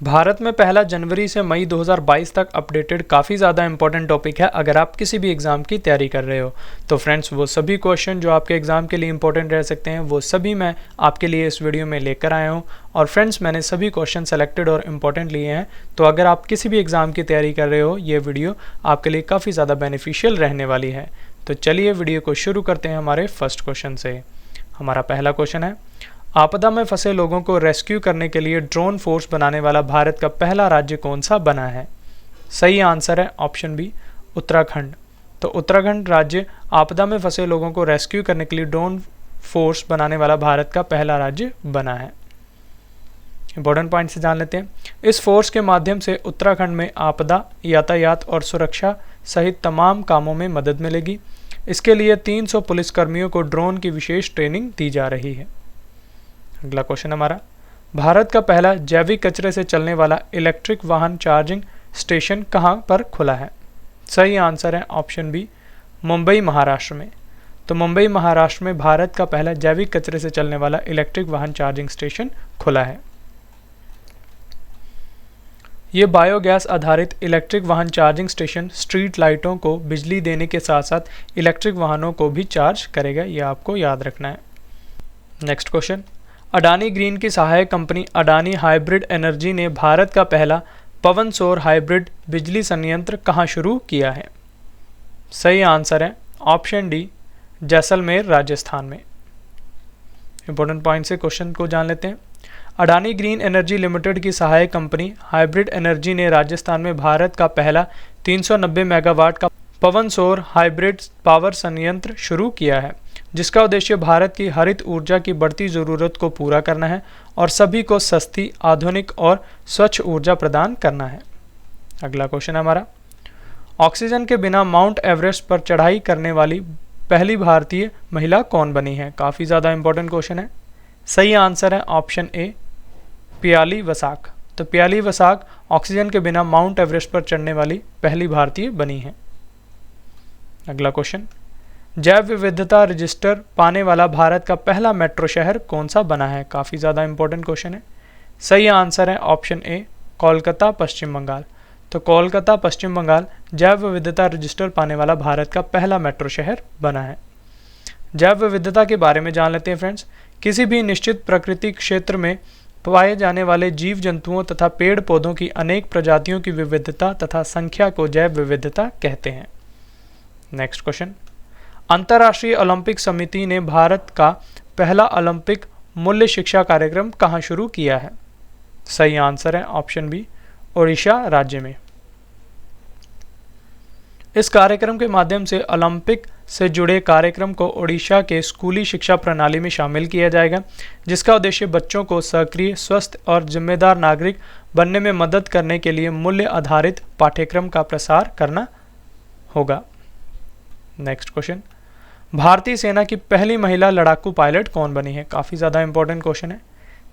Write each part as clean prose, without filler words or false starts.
भारत में पहला जनवरी से मई 2022 तक अपडेटेड काफ़ी ज़्यादा इंपॉर्टेंट टॉपिक है अगर आप किसी भी एग्ज़ाम की तैयारी कर रहे हो। तो फ्रेंड्स, वो सभी क्वेश्चन जो आपके एग्ज़ाम के लिए इंपॉर्टेंट रह सकते हैं वो सभी मैं आपके लिए इस वीडियो में लेकर आया हूँ। और फ्रेंड्स, मैंने सभी क्वेश्चन सेलेक्टेड और इम्पॉर्टेंट लिए हैं। तो अगर आप किसी भी एग्ज़ाम की तैयारी कर रहे हो, ये वीडियो आपके लिए काफ़ी ज़्यादा बेनिफिशियल रहने वाली है। तो चलिए वीडियो को शुरू करते हैं हमारे फर्स्ट क्वेश्चन से। हमारा पहला क्वेश्चन है, आपदा में फंसे लोगों को रेस्क्यू करने के लिए ड्रोन फोर्स बनाने वाला भारत का पहला राज्य कौन सा बना है? सही आंसर है ऑप्शन बी, उत्तराखंड। तो उत्तराखंड राज्य आपदा में फंसे लोगों को रेस्क्यू करने के लिए ड्रोन फोर्स बनाने वाला भारत का पहला राज्य बना है। इंपॉर्टेंट पॉइंट से जान लेते हैं। इस फोर्स के माध्यम से उत्तराखंड में आपदा, यातायात और सुरक्षा सहित तमाम कामों में मदद मिलेगी। इसके लिए 300 पुलिसकर्मियों को ड्रोन की विशेष ट्रेनिंग दी जा रही है। अगला क्वेश्चन हमारा, भारत का पहला जैविक कचरे से चलने वाला इलेक्ट्रिक वाहन चार्जिंग स्टेशन कहां पर खुला है? सही आंसर है ऑप्शन बी, मुंबई महाराष्ट्र में। तो मुंबई महाराष्ट्र में भारत का पहला जैविक कचरे से चलने वाला इलेक्ट्रिक वाहन चार्जिंग स्टेशन खुला है। ये बायोगैस आधारित इलेक्ट्रिक वाहन चार्जिंग स्टेशन स्ट्रीट लाइटों को बिजली देने के साथ साथ इलेक्ट्रिक वाहनों को भी चार्ज करेगा, ये आपको याद रखना है। नेक्स्ट क्वेश्चन, अडानी ग्रीन की सहायक कंपनी अडानी हाइब्रिड एनर्जी ने भारत का पहला पवन सौर हाइब्रिड बिजली संयंत्र कहां शुरू किया है? सही आंसर है ऑप्शन डी, जैसलमेर राजस्थान में। इंपॉर्टेंट पॉइंट से क्वेश्चन को जान लेते हैं। अडानी ग्रीन एनर्जी लिमिटेड की सहायक कंपनी हाइब्रिड एनर्जी ने राजस्थान में भारत का पहला 390 मेगावाट का पवन सौर हाइब्रिड पावर संयंत्र शुरू किया है, जिसका उद्देश्य भारत की हरित ऊर्जा की बढ़ती ज़रूरत को पूरा करना है और सभी को सस्ती, आधुनिक और स्वच्छ ऊर्जा प्रदान करना है। अगला क्वेश्चन हमारा, ऑक्सीजन के बिना माउंट एवरेस्ट पर चढ़ाई करने वाली पहली भारतीय महिला कौन बनी है? काफ़ी ज़्यादा इंपॉर्टेंट क्वेश्चन है। सही आंसर है ऑप्शन ए, पियाली वसाक। तो पियाली वसाक ऑक्सीजन के बिना माउंट एवरेस्ट पर चढ़ने वाली पहली भारतीय बनी है। अगला क्वेश्चन, जैव विविधता रजिस्टर पाने वाला भारत का पहला मेट्रो शहर कौन सा बना है? काफ़ी ज़्यादा इंपॉर्टेंट क्वेश्चन है। सही आंसर है ऑप्शन ए, कोलकाता पश्चिम बंगाल। तो कोलकाता पश्चिम बंगाल जैव विविधता रजिस्टर पाने वाला भारत का पहला मेट्रो शहर बना है। जैव विविधता के बारे में जान लेते हैं फ्रेंड्स। किसी भी निश्चित प्राकृतिक क्षेत्र में पाए जाने वाले जीव जंतुओं तथा पेड़ पौधों की अनेक प्रजातियों की विविधता तथा संख्या को जैव विविधता कहते हैं। नेक्स्ट क्वेश्चन, अंतर्राष्ट्रीय ओलंपिक समिति ने भारत का पहला ओलंपिक मूल्य शिक्षा कार्यक्रम कहां शुरू किया है? सही आंसर है ऑप्शन बी, ओडिशा राज्य में। इस कार्यक्रम के माध्यम से ओलंपिक से जुड़े कार्यक्रम को ओडिशा के स्कूली शिक्षा प्रणाली में शामिल किया जाएगा, जिसका उद्देश्य बच्चों को सक्रिय, स्वस्थ और जिम्मेदार नागरिक बनने में मदद करने के लिए मूल्य आधारित पाठ्यक्रम का प्रसार करना होगा। नेक्स्ट क्वेश्चन, भारतीय सेना की पहली महिला लड़ाकू पायलट कौन बनी है? काफ़ी ज़्यादा इंपॉर्टेंट क्वेश्चन है।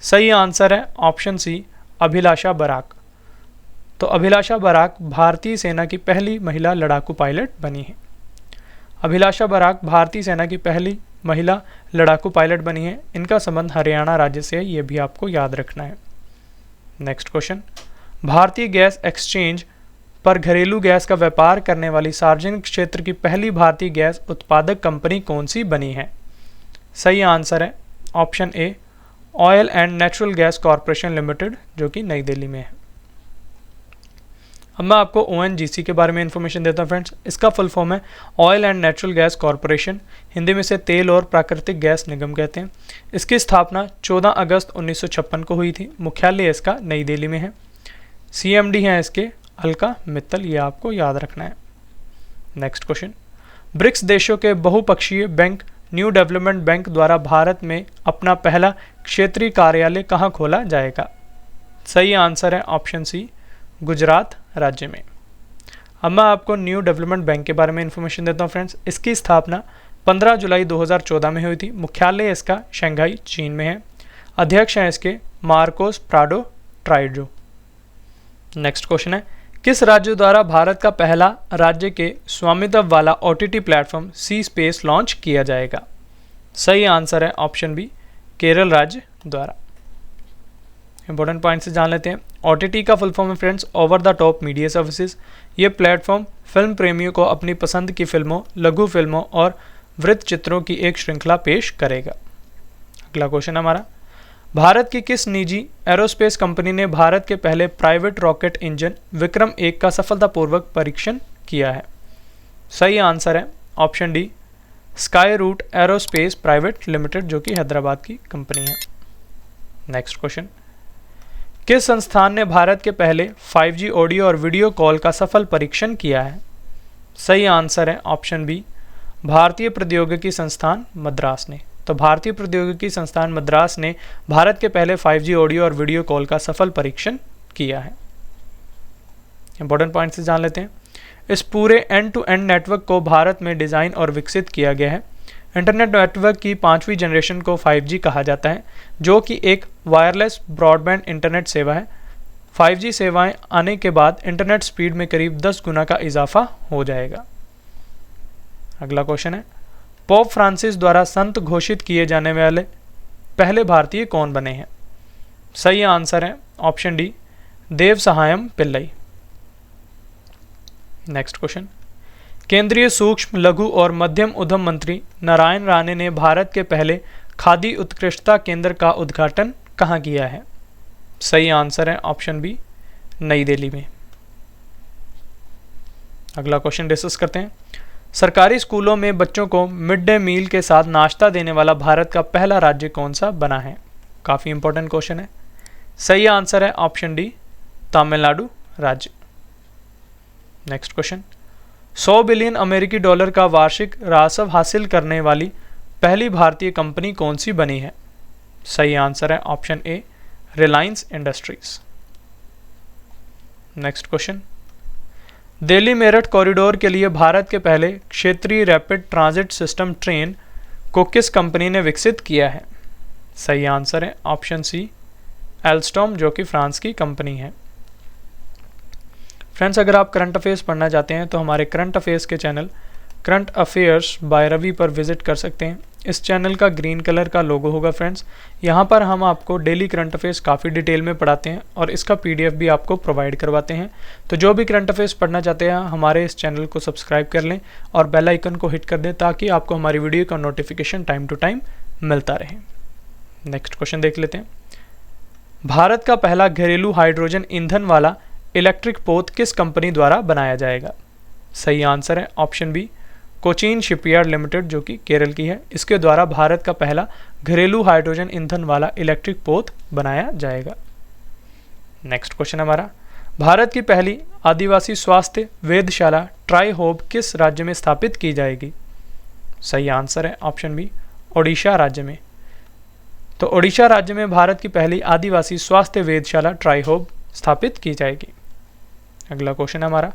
सही आंसर है ऑप्शन सी, अभिलाषा बराक। तो अभिलाषा बराक भारतीय सेना की पहली महिला लड़ाकू पायलट बनी है। अभिलाषा बराक भारतीय सेना की पहली महिला लड़ाकू पायलट बनी है। इनका संबंध हरियाणा राज्य से है, ये भी आपको याद रखना है। नेक्स्ट क्वेश्चन, भारतीय गैस एक्सचेंज पर घरेलू गैस का व्यापार करने वाली सार्वजनिक क्षेत्र की पहली भारतीय गैस उत्पादक कंपनी कौन सी बनी है? सही आंसर है option A, oil and natural gas corporation limited, जो कि नई दिल्ली में है। अब मैं आपको ONGC के बारे में इंफॉर्मेशन देता हूँ फ्रेंड्स। इसका फुल फॉर्म है oil and natural gas corporation, Hindi में से तेल और प्राकृतिक गैस निगम कहते हैं। इसकी स्थापना 14 अगस्त 1956 को हुई थी। मुख्यालय इसका नई दिल्ली में है। CMD हैं इसके अलका मित्तल, ये आपको याद रखना है। नेक्स्ट क्वेश्चन, ब्रिक्स देशों के बहुपक्षीय बैंक न्यू डेवलपमेंट बैंक द्वारा भारत में अपना पहला क्षेत्रीय कार्यालय कहाँ खोला जाएगा? सही आंसर है ऑप्शन सी, गुजरात राज्य में। अब मैं आपको न्यू डेवलपमेंट बैंक के बारे में इंफॉर्मेशन देता हूँ फ्रेंड्स। इसकी स्थापना 15 जुलाई 2014 में हुई थी। मुख्यालय इसका शंघाई चीन में है। अध्यक्ष हैं इसके मार्कोस प्राडो ट्राइडो। नेक्स्ट क्वेश्चन है, किस राज्य द्वारा भारत का पहला राज्य के स्वामित्व वाला OTT प्लेटफॉर्म सी स्पेस लॉन्च किया जाएगा? सही आंसर है ऑप्शन बी, केरल राज्य द्वारा। इंपॉर्टेंट पॉइंट से जान लेते हैं। OTT का फुल फॉर्म है friends, over the top media services. ये प्लेटफॉर्म फिल्म प्रेमियों को अपनी पसंद की फिल्मों, लघु फिल्मों और वृत्त चित्रों की एक श्रृंखला पेश करेगा। अगला क्वेश्चन हमारा, भारत की किस निजी एरोस्पेस कंपनी ने भारत के पहले प्राइवेट रॉकेट इंजन विक्रम 1 का सफलतापूर्वक परीक्षण किया है? सही आंसर है option D, Skyroot Aerospace Private Limited, जो कि हैदराबाद की कंपनी है। नेक्स्ट क्वेश्चन, किस संस्थान ने भारत के पहले 5G ऑडियो और वीडियो कॉल का सफल परीक्षण किया है? सही आंसर है ऑप्शन बी, भारतीय प्रौद्योगिकी संस्थान मद्रास ने। तो भारतीय प्रौद्योगिकी संस्थान मद्रास ने भारत के पहले 5G ऑडियो और वीडियो कॉल का सफल परीक्षण किया है। इंपॉर्टेंट पॉइंट से जान लेते हैं। इस पूरे एंड टू एंड नेटवर्क को भारत में डिज़ाइन और विकसित किया गया है। इंटरनेट नेटवर्क की 5वीं जनरेशन को 5G कहा जाता है, जो कि एक वायरलेस ब्रॉडबैंड इंटरनेट सेवा है। 5G सेवाएं आने के बाद इंटरनेट स्पीड में करीब 10 गुना का इजाफा हो जाएगा। अगला क्वेश्चन है, पोप फ्रांसिस द्वारा संत घोषित किए जाने वाले पहले भारतीय कौन बने हैं? सही आंसर है ऑप्शन डी, देव सहायम पिल्लई। नेक्स्ट क्वेश्चन, केंद्रीय सूक्ष्म, लघु और मध्यम उद्यम मंत्री नारायण राणे ने भारत के पहले खादी उत्कृष्टता केंद्र का उद्घाटन कहाँ किया है? सही आंसर है ऑप्शन बी, नई दिल्ली में। अगला क्वेश्चन डिस्कस करते हैं। सरकारी स्कूलों में बच्चों को मिड डे मील के साथ नाश्ता देने वाला भारत का पहला राज्य कौन सा बना है? काफ़ी इंपॉर्टेंट क्वेश्चन है। सही आंसर है ऑप्शन डी, तमिलनाडु राज्य। नेक्स्ट क्वेश्चन, 100 बिलियन अमेरिकी डॉलर का वार्षिक राजस्व हासिल करने वाली पहली भारतीय कंपनी कौन सी बनी है? सही आंसर है ऑप्शन ए, Reliance industries. Next question, Delhi Meerut corridor के लिए भारत के पहले क्षेत्रीय रैपिड ट्रांजिट सिस्टम ट्रेन को किस कंपनी ने विकसित किया है? सही आंसर है ऑप्शन सी, एल्स्टॉम, जो कि फ्रांस की कंपनी है। फ्रेंड्स, अगर आप करंट अफेयर्स पढ़ना चाहते हैं तो हमारे करंट अफेयर्स के channel current affairs by Ravi पर विजिट कर सकते हैं। इस चैनल का ग्रीन कलर का लोगो होगा फ्रेंड्स। यहाँ पर हम आपको डेली करंट अफेयर्स काफ़ी डिटेल में पढ़ाते हैं और इसका PDF भी आपको प्रोवाइड करवाते हैं। तो जो भी करंट अफेयर्स पढ़ना चाहते हैं हमारे इस चैनल को सब्सक्राइब कर लें और बेल आइकन को हिट कर दें, ताकि आपको हमारी वीडियो का नोटिफिकेशन टाइम टू टाइम मिलता रहे। नेक्स्ट क्वेश्चन देख लेते हैं। भारत का पहला घरेलू हाइड्रोजन ईंधन वाला इलेक्ट्रिक पोत किस कंपनी द्वारा बनाया जाएगा? सही आंसर है option B, Cochin Shipyard Limited, जो कि केरल की है। इसके द्वारा भारत का पहला घरेलू हाइड्रोजन ईंधन वाला इलेक्ट्रिक पोत बनाया जाएगा। नेक्स्ट क्वेश्चन हमारा, भारत की पहली आदिवासी स्वास्थ्य वेधशाला ट्राई होब किस राज्य में स्थापित की जाएगी? सही आंसर है ऑप्शन बी, ओडिशा राज्य में। तो ओडिशा राज्य में भारत की पहली आदिवासी स्वास्थ्य वेधशाला ट्राई होब स्थापित की जाएगी। अगला क्वेश्चन हमारा,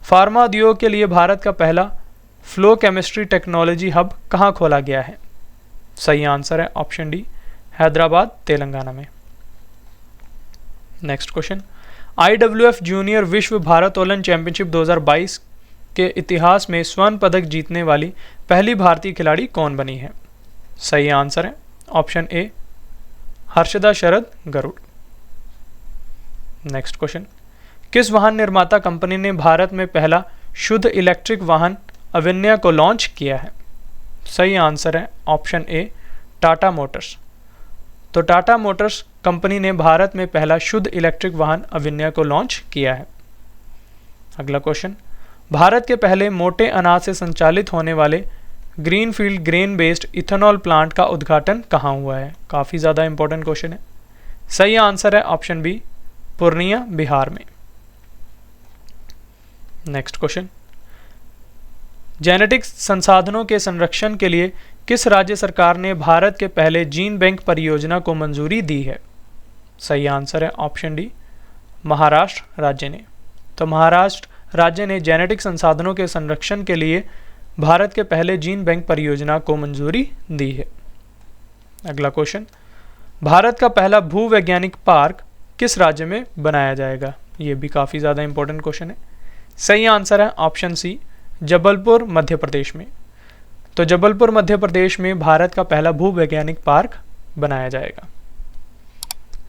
फार्मा उद्योग के लिए भारत का पहला फ्लो केमिस्ट्री टेक्नोलॉजी हब कहाँ खोला गया है? सही आंसर है ऑप्शन डी, हैदराबाद तेलंगाना में। नेक्स्ट क्वेश्चन, IWF जूनियर विश्व भारोत्तोलन चैंपियनशिप 2022 के इतिहास में स्वर्ण पदक जीतने वाली पहली भारतीय खिलाड़ी कौन बनी है? सही आंसर है option A, Harshada Sharad Garud. Next question, किस वाहन निर्माता कंपनी ने भारत में पहला शुद्ध इलेक्ट्रिक वाहन अविन्या को लॉन्च किया है? सही आंसर है ऑप्शन ए, टाटा मोटर्स। तो टाटा मोटर्स कंपनी ने भारत में पहला शुद्ध इलेक्ट्रिक वाहन अविन्या को लॉन्च किया है। अगला क्वेश्चन, भारत के पहले मोटे अनाज से संचालित होने वाले greenfield grain based ethanol plant का उद्घाटन कहाँ हुआ है? काफ़ी ज़्यादा इंपॉर्टेंट क्वेश्चन है। सही आंसर है ऑप्शन बी, पूर्णिया बिहार में। नेक्स्ट क्वेश्चन, जेनेटिक्स संसाधनों के संरक्षण के लिए किस राज्य सरकार ने भारत के पहले जीन बैंक परियोजना को मंजूरी दी है? सही आंसर है ऑप्शन डी, महाराष्ट्र राज्य ने। तो महाराष्ट्र राज्य ने जेनेटिक संसाधनों के संरक्षण के लिए भारत के पहले जीन बैंक परियोजना को मंजूरी दी है। अगला क्वेश्चन, भारत का पहला भूवैज्ञानिक पार्क किस राज्य में बनाया जाएगा? ये भी काफ़ी ज़्यादा इंपॉर्टेंट क्वेश्चन है। सही आंसर है ऑप्शन सी, जबलपुर मध्य प्रदेश में। तो जबलपुर मध्य प्रदेश में भारत का पहला भूवैज्ञानिक पार्क बनाया जाएगा।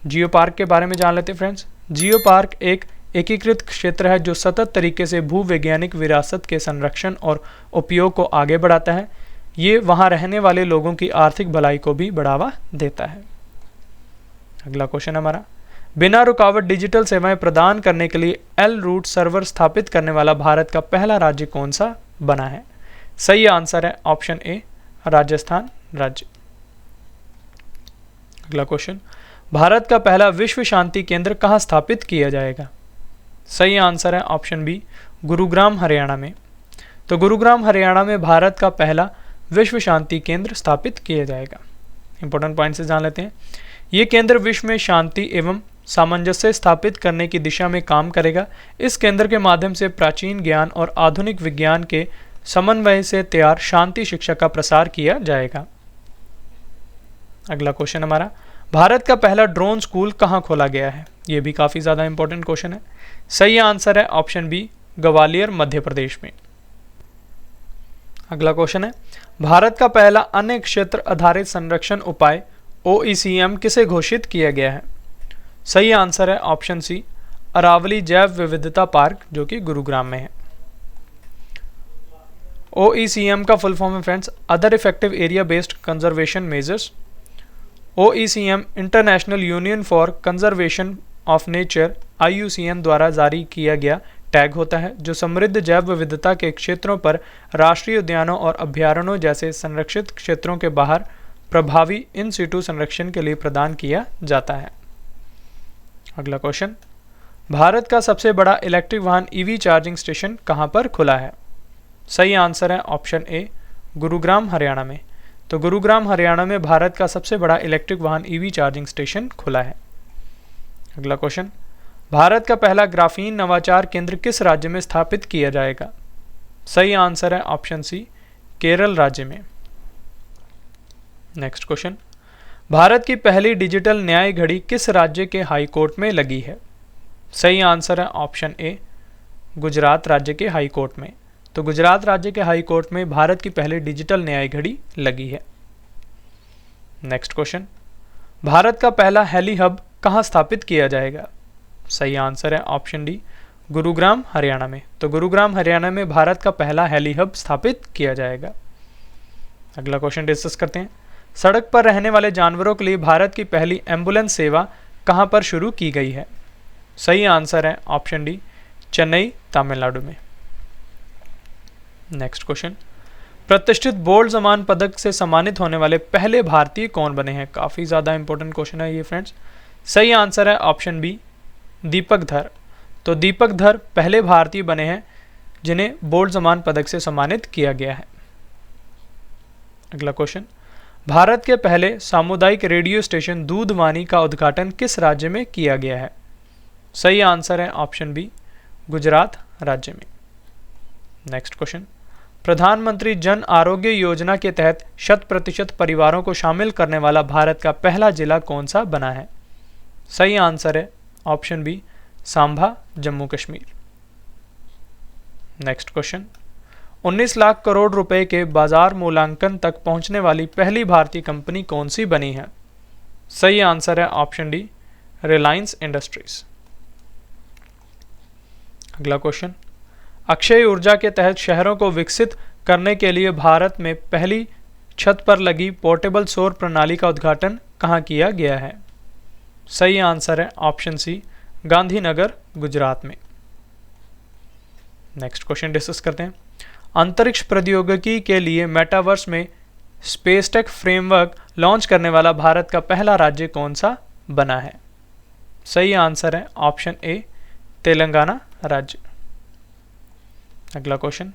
जियो पार्क के बारे में जान लेते हैं फ्रेंड्स। जियो पार्क एक एकीकृत क्षेत्र है जो सतत तरीके से भूवैज्ञानिक विरासत के संरक्षण और उपयोग को आगे बढ़ाता है। ये वहाँ रहने वाले लोगों की आर्थिक भलाई को भी बढ़ावा देता है। अगला क्वेश्चन हमारा, बिना रुकावट डिजिटल सेवाएं प्रदान करने के लिए एल रूट सर्वर स्थापित करने वाला भारत का पहला राज्य कौन सा बना है? सही आंसर है ऑप्शन ए, राजस्थान राज्य। अगला क्वेश्चन, भारत का पहला विश्व शांति केंद्र कहाँ स्थापित किया जाएगा? सही आंसर है ऑप्शन बी, गुरुग्राम हरियाणा में। तो गुरुग्राम हरियाणा में भारत का पहला विश्व शांति केंद्र स्थापित किया जाएगा। इंपॉर्टेंट पॉइंट से जान लेते हैं। ये केंद्र विश्व में शांति एवं सामंजस्य स्थापित करने की दिशा में काम करेगा। इस केंद्र के माध्यम से प्राचीन ज्ञान और आधुनिक विज्ञान के समन्वय से तैयार शांति शिक्षा का प्रसार किया जाएगा। अगला क्वेश्चन हमारा, भारत का पहला ड्रोन स्कूल कहाँ खोला गया है? ये भी काफ़ी ज़्यादा इंपॉर्टेंट क्वेश्चन है। सही आंसर है ऑप्शन बी, ग्वालियर मध्य प्रदेश में। अगला क्वेश्चन है, भारत का पहला अन्य क्षेत्र आधारित संरक्षण उपाय OECM किसे घोषित किया गया है? सही आंसर है ऑप्शन सी, अरावली जैव विविधता पार्क जो कि गुरुग्राम में है। OECM का फुल फॉर्म है friends, other effective area based conservation measures. OECM international union for conservation of nature IUCN द्वारा जारी किया गया टैग होता है जो समृद्ध जैव विविधता के क्षेत्रों पर राष्ट्रीय उद्यानों और अभ्यारण्यों जैसे संरक्षित क्षेत्रों के बाहर प्रभावी इन सिटू संरक्षण के लिए प्रदान किया जाता है। अगला क्वेश्चन, भारत का सबसे बड़ा इलेक्ट्रिक वाहन EV चार्जिंग स्टेशन कहां पर खुला है? सही आंसर है ऑप्शन ए, गुरुग्राम हरियाणा में। तो गुरुग्राम हरियाणा में भारत का सबसे बड़ा इलेक्ट्रिक वाहन EV चार्जिंग स्टेशन खुला है। अगला क्वेश्चन, भारत का पहला ग्राफीन नवाचार केंद्र किस राज्य में स्थापित किया जाएगा? सही आंसर है ऑप्शन सी, केरल राज्य में। नेक्स्ट क्वेश्चन, भारत की पहली डिजिटल न्याय घड़ी किस राज्य के हाई कोर्ट में लगी है? सही आंसर है ऑप्शन ए, गुजरात राज्य के हाई कोर्ट में। तो गुजरात राज्य के हाई कोर्ट में भारत की पहली डिजिटल न्याय घड़ी लगी है। नेक्स्ट क्वेश्चन, भारत का पहला हेली हब कहाँ स्थापित किया जाएगा? सही आंसर है ऑप्शन डी, गुरुग्राम हरियाणा में। तो गुरुग्राम हरियाणा में भारत का पहला हेली हब स्थापित किया जाएगा। अगला क्वेश्चन डिस्कस करते हैं, सड़क पर रहने वाले जानवरों के लिए भारत की पहली एम्बुलेंस सेवा कहाँ पर शुरू की गई है? सही आंसर है ऑप्शन डी, चेन्नई तमिलनाडु में। नेक्स्ट क्वेश्चन, प्रतिष्ठित बोल्ड सम्मान पदक से सम्मानित होने वाले पहले भारतीय कौन बने हैं? काफ़ी ज़्यादा इंपॉर्टेंट क्वेश्चन है ये फ्रेंड्स। सही आंसर है ऑप्शन बी, दीपक धर। तो दीपक धर पहले भारतीय बने हैं जिन्हें बोल्ड सम्मान पदक से सम्मानित किया गया है। अगला क्वेश्चन, भारत के पहले सामुदायिक रेडियो स्टेशन दूधवानी का उद्घाटन किस राज्य में किया गया है? सही आंसर है ऑप्शन बी, गुजरात राज्य में। नेक्स्ट क्वेश्चन, प्रधानमंत्री जन आरोग्य योजना के तहत 100% परिवारों को शामिल करने वाला भारत का पहला जिला कौन सा बना है? सही आंसर है option B, Samba Jammu Kashmir. Next question, 19 lakh crore रुपए के बाजार मूल्यांकन तक पहुंचने वाली पहली भारतीय कंपनी कौन सी बनी है? सही आंसर है ऑप्शन डी, रिलायंस इंडस्ट्रीज। अगला क्वेश्चन, अक्षय ऊर्जा के तहत शहरों को विकसित करने के लिए भारत में पहली छत पर लगी पोर्टेबल सौर प्रणाली का उद्घाटन कहाँ किया गया है? सही आंसर है ऑप्शन सी, गांधीनगर गुजरात में। नेक्स्ट क्वेश्चन डिस्कस करते हैं, अंतरिक्ष प्रौद्योगिकी के लिए मेटावर्स में स्पेसटेक फ्रेमवर्क लॉन्च करने वाला भारत का पहला राज्य कौन सा बना है? सही आंसर है ऑप्शन ए, तेलंगाना राज्य। अगला क्वेश्चन,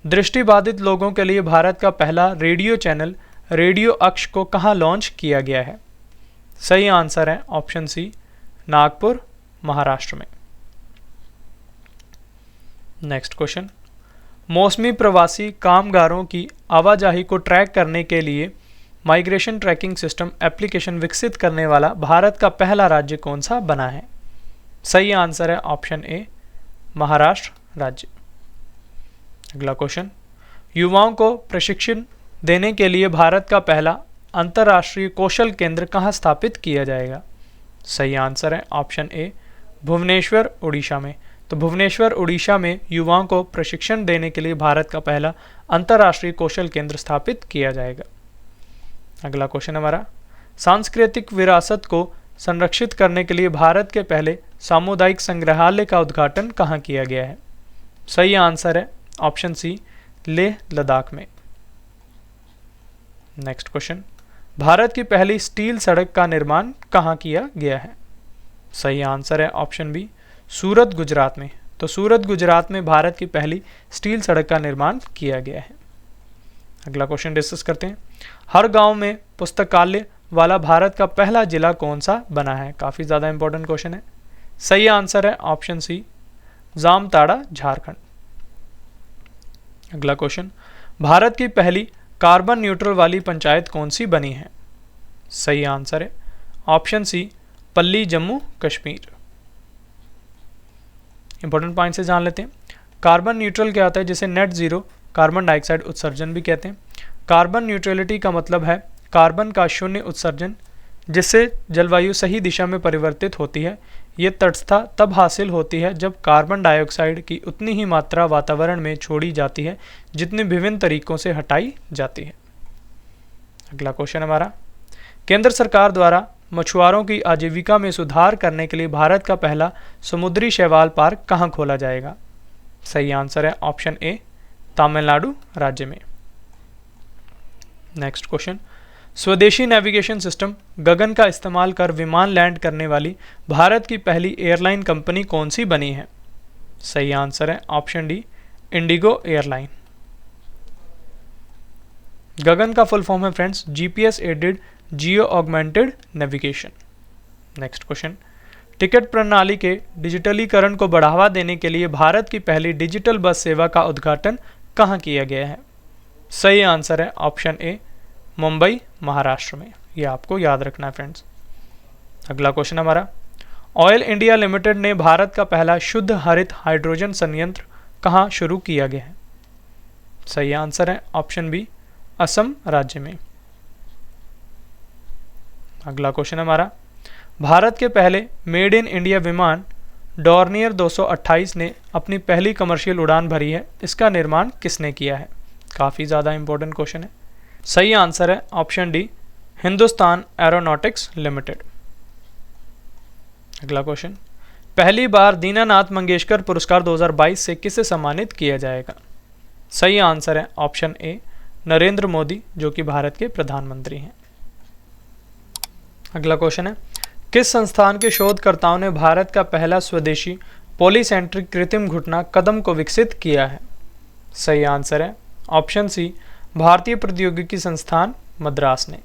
दृष्टिबाधित लोगों के लिए भारत का पहला रेडियो चैनल रेडियो अक्ष को कहाँ लॉन्च किया गया है? सही आंसर है ऑप्शन सी, नागपुर महाराष्ट्र में। नेक्स्ट क्वेश्चन, मौसमी प्रवासी कामगारों की आवाजाही को ट्रैक करने के लिए माइग्रेशन ट्रैकिंग सिस्टम एप्लीकेशन विकसित करने वाला भारत का पहला राज्य कौन सा बना है? सही आंसर है ऑप्शन ए, महाराष्ट्र राज्य। अगला क्वेश्चन, युवाओं को प्रशिक्षण देने के लिए भारत का पहला अंतर्राष्ट्रीय कौशल केंद्र कहाँ स्थापित किया जाएगा? सही आंसर है ऑप्शन ए भुवनेश्वर उड़ीसा में। तो भुवनेश्वर उड़ीसा में युवाओं को प्रशिक्षण देने के लिए भारत का पहला अंतर्राष्ट्रीय कौशल केंद्र स्थापित किया जाएगा। अगला क्वेश्चन हमारा, सांस्कृतिक विरासत को संरक्षित करने के लिए भारत के पहले सामुदायिक संग्रहालय का उद्घाटन कहाँ किया गया है? सही आंसर है ऑप्शन सी लेह लद्दाख में। नेक्स्ट क्वेश्चन, भारत की पहली स्टील सड़क का निर्माण कहाँ किया गया है? सही आंसर है ऑप्शन बी सूरत गुजरात में। तो सूरत गुजरात में भारत की पहली स्टील सड़क का निर्माण किया गया है। अगला क्वेश्चन डिस्कस करते हैं, हर गांव में पुस्तकालय वाला भारत का पहला जिला कौन सा बना है? काफ़ी ज़्यादा इंपॉर्टेंट क्वेश्चन है। सही आंसर है ऑप्शन सी जामताड़ा झारखंड। अगला क्वेश्चन, भारत की पहली कार्बन न्यूट्रल वाली पंचायत कौन सी बनी है? सही आंसर है ऑप्शन सी पल्ली जम्मू कश्मीर। इंपॉर्टेंट पॉइंट से जान लेते हैं। कार्बन न्यूट्रल क्या होता है, जिसे नेट जीरो कार्बन डाइऑक्साइड उत्सर्जन भी कहते हैं। कार्बन न्यूट्रलिटी का मतलब है कार्बन का शून्य उत्सर्जन, जिससे जलवायु सही दिशा में परिवर्तित होती है। ये तटस्थता तब हासिल होती है जब कार्बन डाइऑक्साइड की उतनी ही मात्रा वातावरण में छोड़ी जाती है जितनी विभिन्न तरीकों से हटाई जाती है। अगला क्वेश्चन हमारा, केंद्र सरकार द्वारा मछुआरों की आजीविका में सुधार करने के लिए भारत का पहला समुद्री शैवाल पार्क कहाँ खोला जाएगा? सही आंसर है ऑप्शन ए तमिलनाडु राज्य में। नेक्स्ट क्वेश्चन, स्वदेशी नेविगेशन सिस्टम गगन का इस्तेमाल कर विमान लैंड करने वाली भारत की पहली एयरलाइन कंपनी कौन सी बनी है? सही आंसर है ऑप्शन डी इंडिगो एयरलाइन। गगन का फुल फॉर्म है friends GPS aided geo augmented navigation. Next question, ticket प्रणाली के डिजिटलीकरण को बढ़ावा देने के लिए भारत की पहली डिजिटल बस सेवा का उद्घाटन कहाँ किया गया है? सही आंसर है ऑप्शन ए मुंबई महाराष्ट्र में। ये आपको याद रखना है फ्रेंड्स। अगला क्वेश्चन हमारा, ऑयल इंडिया लिमिटेड ने भारत का पहला शुद्ध हरित हाइड्रोजन संयंत्र कहाँ शुरू किया गया है? सही आंसर है ऑप्शन बी असम राज्य में। अगला क्वेश्चन हमारा, भारत के पहले मेड इन इंडिया विमान डॉर्नियर 228 ने अपनी पहली कमर्शियल उड़ान भरी है। इसका निर्माण किसने किया है? काफ़ी ज़्यादा इंपॉर्टेंट क्वेश्चन है। सही आंसर है option D Hindustan aeronautics limited. अगला क्वेश्चन, पहली बार दीनानाथ मंगेशकर पुरस्कार 2022 से किसे सम्मानित किया जाएगा? सही आंसर है ऑप्शन ए नरेंद्र मोदी, जो कि भारत के प्रधानमंत्री हैं। अगला क्वेश्चन है, किस संस्थान के शोधकर्ताओं ने भारत का पहला स्वदेशी पॉलीसेंट्रिक कृत्रिम घुटना कदम को विकसित किया है? सही आंसर है ऑप्शन सी भारतीय प्रौद्योगिकी संस्थान मद्रास ने।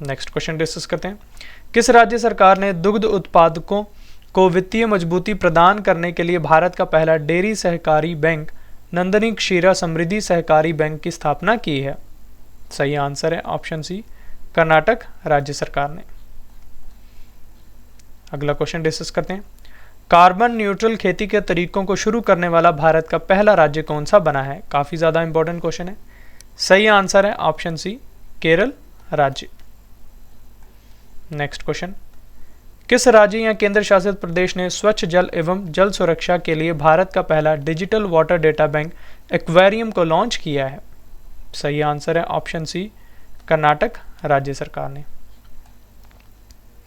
नेक्स्ट क्वेश्चन डिस्कस करते हैं, किस राज्य सरकार ने दुग्ध उत्पादकों को वित्तीय मजबूती प्रदान करने के लिए भारत का पहला डेयरी सहकारी बैंक नंदनी क्षीरा समृद्धि सहकारी बैंक की स्थापना की है? सही आंसर है ऑप्शन सी कर्नाटक राज्य सरकार ने। अगला क्वेश्चन डिस्कस करते हैं, कार्बन न्यूट्रल खेती के तरीकों को शुरू करने वाला भारत का पहला राज्य कौन सा बना है? काफ़ी ज़्यादा इंपॉर्टेंट क्वेश्चन है। सही आंसर है ऑप्शन सी केरल राज्य। नेक्स्ट क्वेश्चन, किस राज्य या केंद्र शासित प्रदेश ने स्वच्छ जल एवं जल सुरक्षा के लिए भारत का पहला digital water data bank aquarium को लॉन्च किया है? सही आंसर है ऑप्शन सी कर्नाटक राज्य सरकार ने।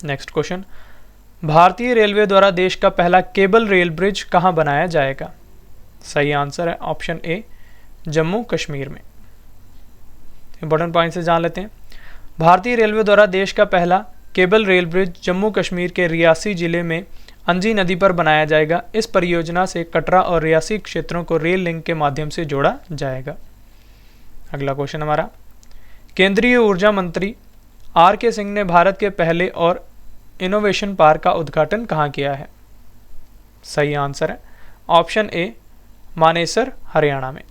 नेक्स्ट क्वेश्चन, भारतीय रेलवे द्वारा देश का पहला केबल रेल ब्रिज कहाँ बनाया जाएगा? सही आंसर है ऑप्शन ए जम्मू कश्मीर में। इंपॉर्टेंट पॉइंट से जान लेते हैं, भारतीय रेलवे द्वारा देश का पहला cable rail bridge Jammu Kashmir के रियासी जिले में अंजी नदी पर बनाया जाएगा। इस परियोजना से कटरा और रियासी क्षेत्रों को रेल लिंक के माध्यम से जोड़ा जाएगा। अगला क्वेश्चन हमारा, केंद्रीय ऊर्जा मंत्री आर के सिंह ने भारत के पहले और इनोवेशन पार्क का उद्घाटन कहाँ किया है? सही आंसर है ऑप्शन ए मानेसर हरियाणा में।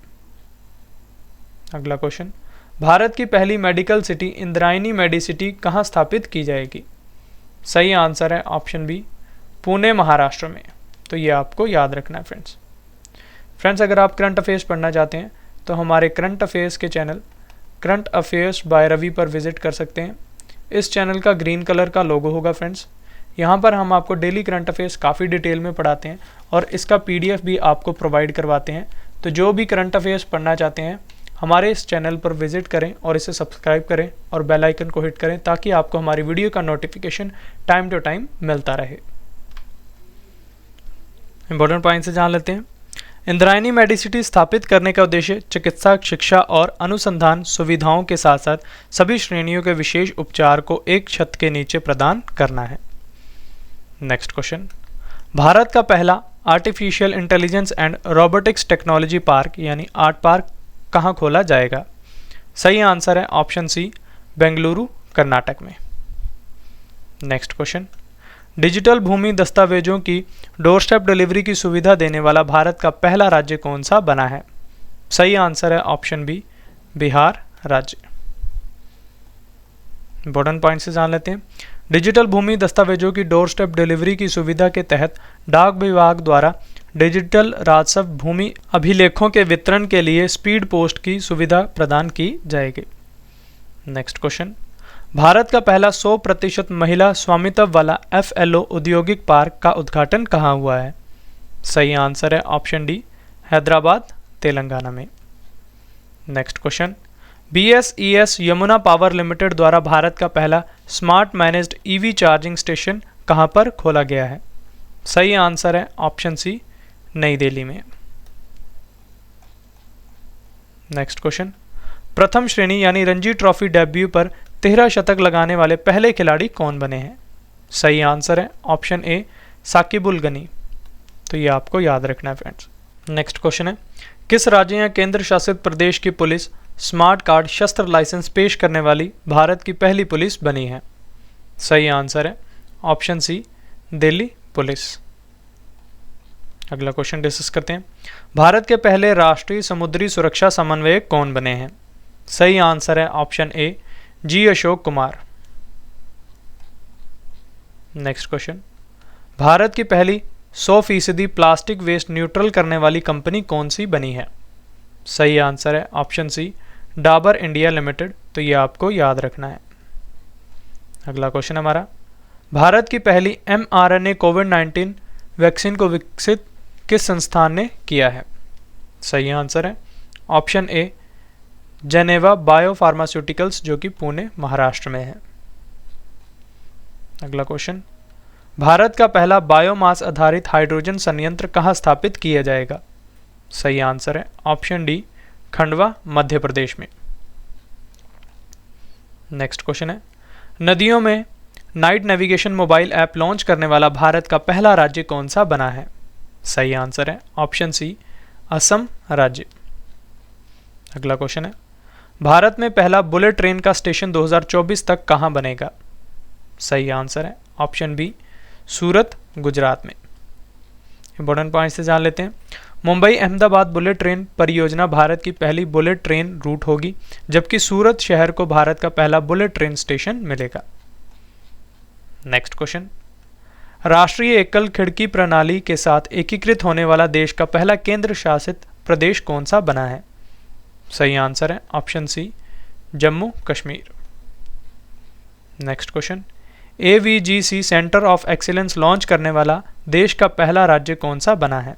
अगला क्वेश्चन, भारत की पहली मेडिकल सिटी इंद्रायणी मेडिसिटी कहाँ स्थापित की जाएगी? सही आंसर है ऑप्शन बी पुणे महाराष्ट्र में। तो ये आपको याद रखना है फ्रेंड्स। अगर आप करंट अफेयर्स पढ़ना चाहते हैं तो हमारे करंट अफेयर्स के channel current affairs by Ravi पर विजिट कर सकते हैं। इस चैनल का ग्रीन कलर का लोगो होगा फ्रेंड्स। यहाँ पर हम आपको डेली करंट अफेयर्स काफ़ी डिटेल में पढ़ाते हैं और इसका PDF भी आपको प्रोवाइड करवाते हैं। तो जो भी करंट अफेयर्स पढ़ना चाहते हैं हमारे इस चैनल पर विजिट करें और इसे सब्सक्राइब करें और बेल आइकन को हिट करें ताकि आपको हमारी वीडियो का नोटिफिकेशन टाइम टू टाइम मिलता रहे। इंपॉर्टेंट पॉइंट से जान लेते हैं। इंद्रायणी मेडिसिटी स्थापित करने का उद्देश्य चिकित्सा, शिक्षा और अनुसंधान सुविधाओं के साथ साथ सभी श्रेणियों के विशेष उपचार को एक छत के नीचे प्रदान करना है। नेक्स्ट क्वेश्चन, भारत का पहला artificial intelligence and robotics technology park यानी आर्ट पार्क कहाँ खोला जाएगा? सही आंसर है ऑप्शन सी, बेंगलुरु, कर्नाटक में। नेक्स्ट क्वेश्चन, डिजिटल भूमि दस्तावेजों की डोरस्टेप डिलीवरी की सुविधा देने वाला भारत का पहला राज्य कौन सा बना है? सही आंसर है ऑप्शन बी, बिहार राज्य। इंपॉर्टेंट पॉइंट से जान लेते हैं। डिजिटल भूमि दस्तावेजों की डोरस्टेप डिलीवरी की सुविधा के तहत डाक विभाग द्वारा डिजिटल राजस्व भूमि अभिलेखों के वितरण के लिए स्पीड पोस्ट की सुविधा प्रदान की जाएगी। नेक्स्ट क्वेश्चन, भारत का पहला 100% महिला स्वामित्व वाला FLO औद्योगिक पार्क का उद्घाटन कहाँ हुआ है? सही आंसर है ऑप्शन डी, हैदराबाद, तेलंगाना में। Next question, BSES Yamuna power limited द्वारा भारत का पहला smart managed EV charging station कहाँ पर खोला गया है? सही आंसर है ऑप्शन सी, नई दिल्ली में। नेक्स्ट क्वेश्चन, प्रथम श्रेणी यानी रणजी ट्रॉफी डेब्यू पर 13 शतक लगाने वाले पहले खिलाड़ी कौन बने हैं? सही आंसर है ऑप्शन ए, साकिबुल गनी। तो ये आपको याद रखना है फ्रेंड्स। नेक्स्ट क्वेश्चन है, किस राज्य या केंद्र शासित प्रदेश की पुलिस स्मार्ट कार्ड शस्त्र लाइसेंस पेश करने वाली भारत की पहली पुलिस बनी है? सही आंसर है ऑप्शन सी, दिल्ली पुलिस। अगला क्वेश्चन डिस्कस करते हैं। भारत के पहले राष्ट्रीय समुद्री सुरक्षा समन्वयक कौन बने हैं? सही आंसर है option A, G Ashok Kumar. Next question, Bharat की पहली 100% प्लास्टिक वेस्ट न्यूट्रल करने वाली कंपनी कौन सी बनी है? सही आंसर है option C, Dabur India Limited. तो ये आपको याद रखना है। अगला क्वेश्चन हमारा, भारत की पहली mRNA कोविड-19 वैक्सीन को विकसित किस संस्थान ने किया है? सही आंसर है ऑप्शन ए, जेनेवा बायोफार्मास्यूटिकल्स, जो कि पुणे, महाराष्ट्र में है। अगला क्वेश्चन, भारत का पहला बायोमास आधारित हाइड्रोजन संयंत्र कहाँ स्थापित किया जाएगा? सही आंसर है ऑप्शन डी, खंडवा, मध्य प्रदेश में। नेक्स्ट क्वेश्चन है, नदियों में night navigation mobile app launch करने वाला भारत का पहला राज्य कौन सा बना है? सही आंसर है ऑप्शन सी, असम राज्य। अगला क्वेश्चन है, भारत में पहला बुलेट ट्रेन का स्टेशन 2024 तक कहां बनेगा? सही आंसर है ऑप्शन बी, सूरत, गुजरात में। इंपॉर्टेंट पॉइंट से जान लेते हैं। मुंबई अहमदाबाद बुलेट ट्रेन परियोजना भारत की पहली बुलेट ट्रेन रूट होगी, जबकि सूरत शहर को भारत का पहला बुलेट ट्रेन स्टेशन मिलेगा। नेक्स्ट क्वेश्चन, राष्ट्रीय एकल खिड़की प्रणाली के साथ एकीकृत होने वाला देश का पहला केंद्र शासित प्रदेश कौन सा बना है? सही आंसर है option C, Jammu Kashmir. Next question, AVGC centre of excellence launch करने वाला देश का पहला राज्य कौन सा बना है?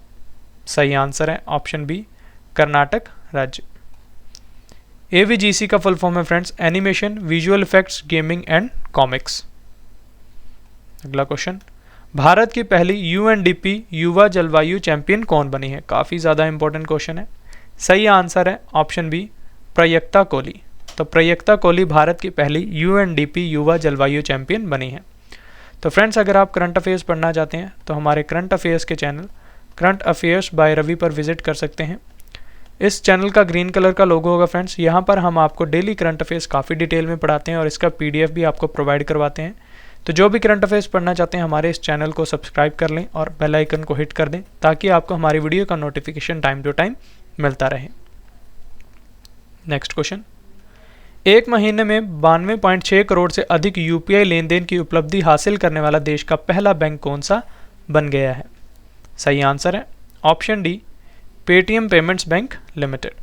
सही आंसर है ऑप्शन बी, कर्नाटक राज्य। AVGC का फुल फॉर्म है friends, animation, visual effects, gaming and comics. अगला क्वेश्चन, भारत की पहली UNDP युवा जलवायु चैंपियन कौन बनी है? काफ़ी ज़्यादा इंपॉर्टेंट क्वेश्चन है। सही आंसर है ऑप्शन बी, प्रयक्ता कोहली। तो प्रयक्ता कोहली भारत की पहली UNDP युवा जलवायु चैंपियन बनी है। तो फ्रेंड्स, अगर आप करंट अफेयर्स पढ़ना चाहते हैं तो हमारे करंट अफेयर्स के channel current affairs by Ravi पर विजिट कर सकते हैं। इस चैनल का ग्रीन कलर का लोगो होगा फ्रेंड्स। यहाँ पर हम आपको डेली करंट अफेयर्स काफ़ी डिटेल में पढ़ाते हैं और इसका PDF भी आपको प्रोवाइड करवाते हैं। तो जो भी करंट अफेयर्स पढ़ना चाहते हैं हमारे इस चैनल को सब्सक्राइब कर लें और बेल आइकन को हिट कर दें ताकि आपको हमारी वीडियो का नोटिफिकेशन टाइम टू टाइम मिलता रहे। नेक्स्ट क्वेश्चन, एक महीने में 92.6 करोड़ से अधिक UPI लेन देन की उपलब्धि हासिल करने वाला देश का पहला बैंक कौन सा बन गया है? सही आंसर है option D, Paytm payments bank limited.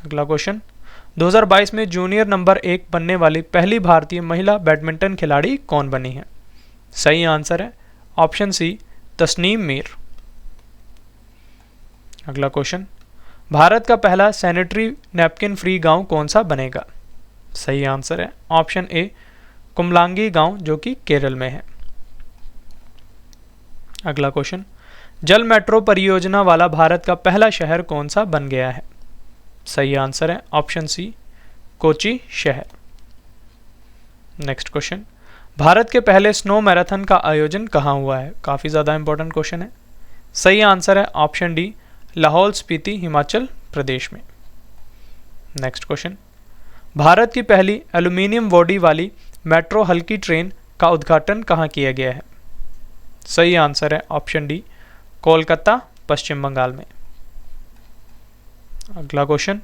अगला क्वेश्चन, 2022 में जूनियर नंबर 1 बनने वाली पहली भारतीय महिला बैडमिंटन खिलाड़ी कौन बनी है? सही आंसर है ऑप्शन सी, तस्नीम मीर। अगला क्वेश्चन, भारत का पहला सैनिटरी नैपकिन फ्री गांव कौन सा बनेगा? सही आंसर है ऑप्शन ए, कुमलांगी गांव जो कि केरल में है। अगला क्वेश्चन, जल मेट्रो परियोजना वाला भारत का पहला शहर कौन सा बन गया है? सही आंसर है ऑप्शन सी, कोची शहर। नेक्स्ट क्वेश्चन, भारत के पहले स्नो मैराथन का आयोजन कहाँ हुआ है? काफ़ी ज़्यादा इंपॉर्टेंट क्वेश्चन है। सही आंसर है ऑप्शन डी, लाहौल स्पीति हिमाचल प्रदेश में। नेक्स्ट क्वेश्चन, भारत की पहली एल्यूमिनियम बॉडी वाली मेट्रो हल्की ट्रेन का उद्घाटन कहाँ किया गया है? सही आंसर है ऑप्शन डी, कोलकाता पश्चिम बंगाल में। अगला क्वेश्चन,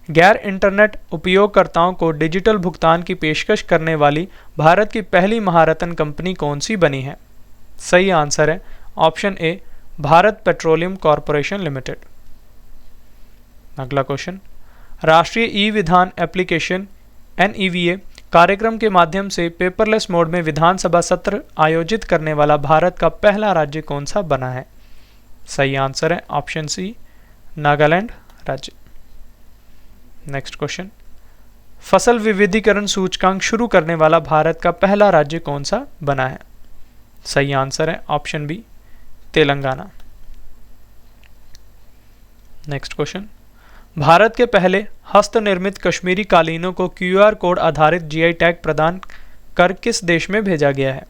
गैर इंटरनेट उपयोगकर्ताओं को डिजिटल भुगतान की पेशकश करने वाली भारत की पहली महारत्न कंपनी कौन सी बनी है? सही आंसर है ऑप्शन ए, भारत पेट्रोलियम कॉरपोरेशन लिमिटेड। अगला क्वेश्चन, राष्ट्रीय ई विधान एप्लीकेशन NEVA कार्यक्रम के माध्यम से पेपरलेस मोड में विधानसभा सत्र आयोजित करने वाला भारत का पहला राज्य कौन सा बना है? सही आंसर है ऑप्शन सी, नागालैंड राज्य। नेक्स्ट क्वेश्चन, फसल विविधीकरण सूचकांक शुरू करने वाला भारत का पहला राज्य कौन सा बना है? सही आंसर है option B, Telangana. Next question, Bharat के पहले हस्तनिर्मित कश्मीरी कालीनों को QR कोड आधारित GI टैग प्रदान कर किस देश में भेजा गया है?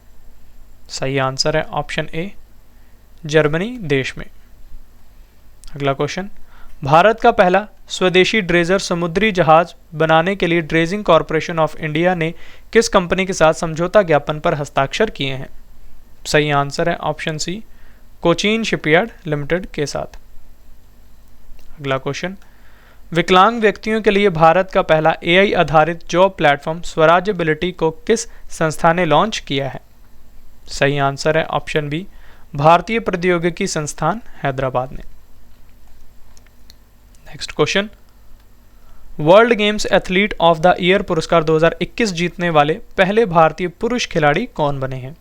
सही आंसर है ऑप्शन ए, जर्मनी देश में। अगला क्वेश्चन, भारत का पहला स्वदेशी ड्रेजर समुद्री जहाज बनाने के लिए ड्रेजिंग कॉरपोरेशन ऑफ इंडिया ने किस कंपनी के साथ समझौता ज्ञापन पर हस्ताक्षर किए हैं? सही आंसर है option C, Cochin Shipyard Limited के साथ। अगला क्वेश्चन, विकलांग व्यक्तियों के लिए भारत का पहला AI आधारित जॉब प्लेटफॉर्म स्वराजबिलिटी को किस संस्था ने लॉन्च किया है? सही आंसर है ऑप्शन बी, भारतीय प्रौद्योगिकी संस्थान हैदराबाद ने। Next question, world games athlete of the year पुरस्कार 2021 जीतने वाले पहले भारतीय पुरुष खिलाड़ी कौन बने हैं?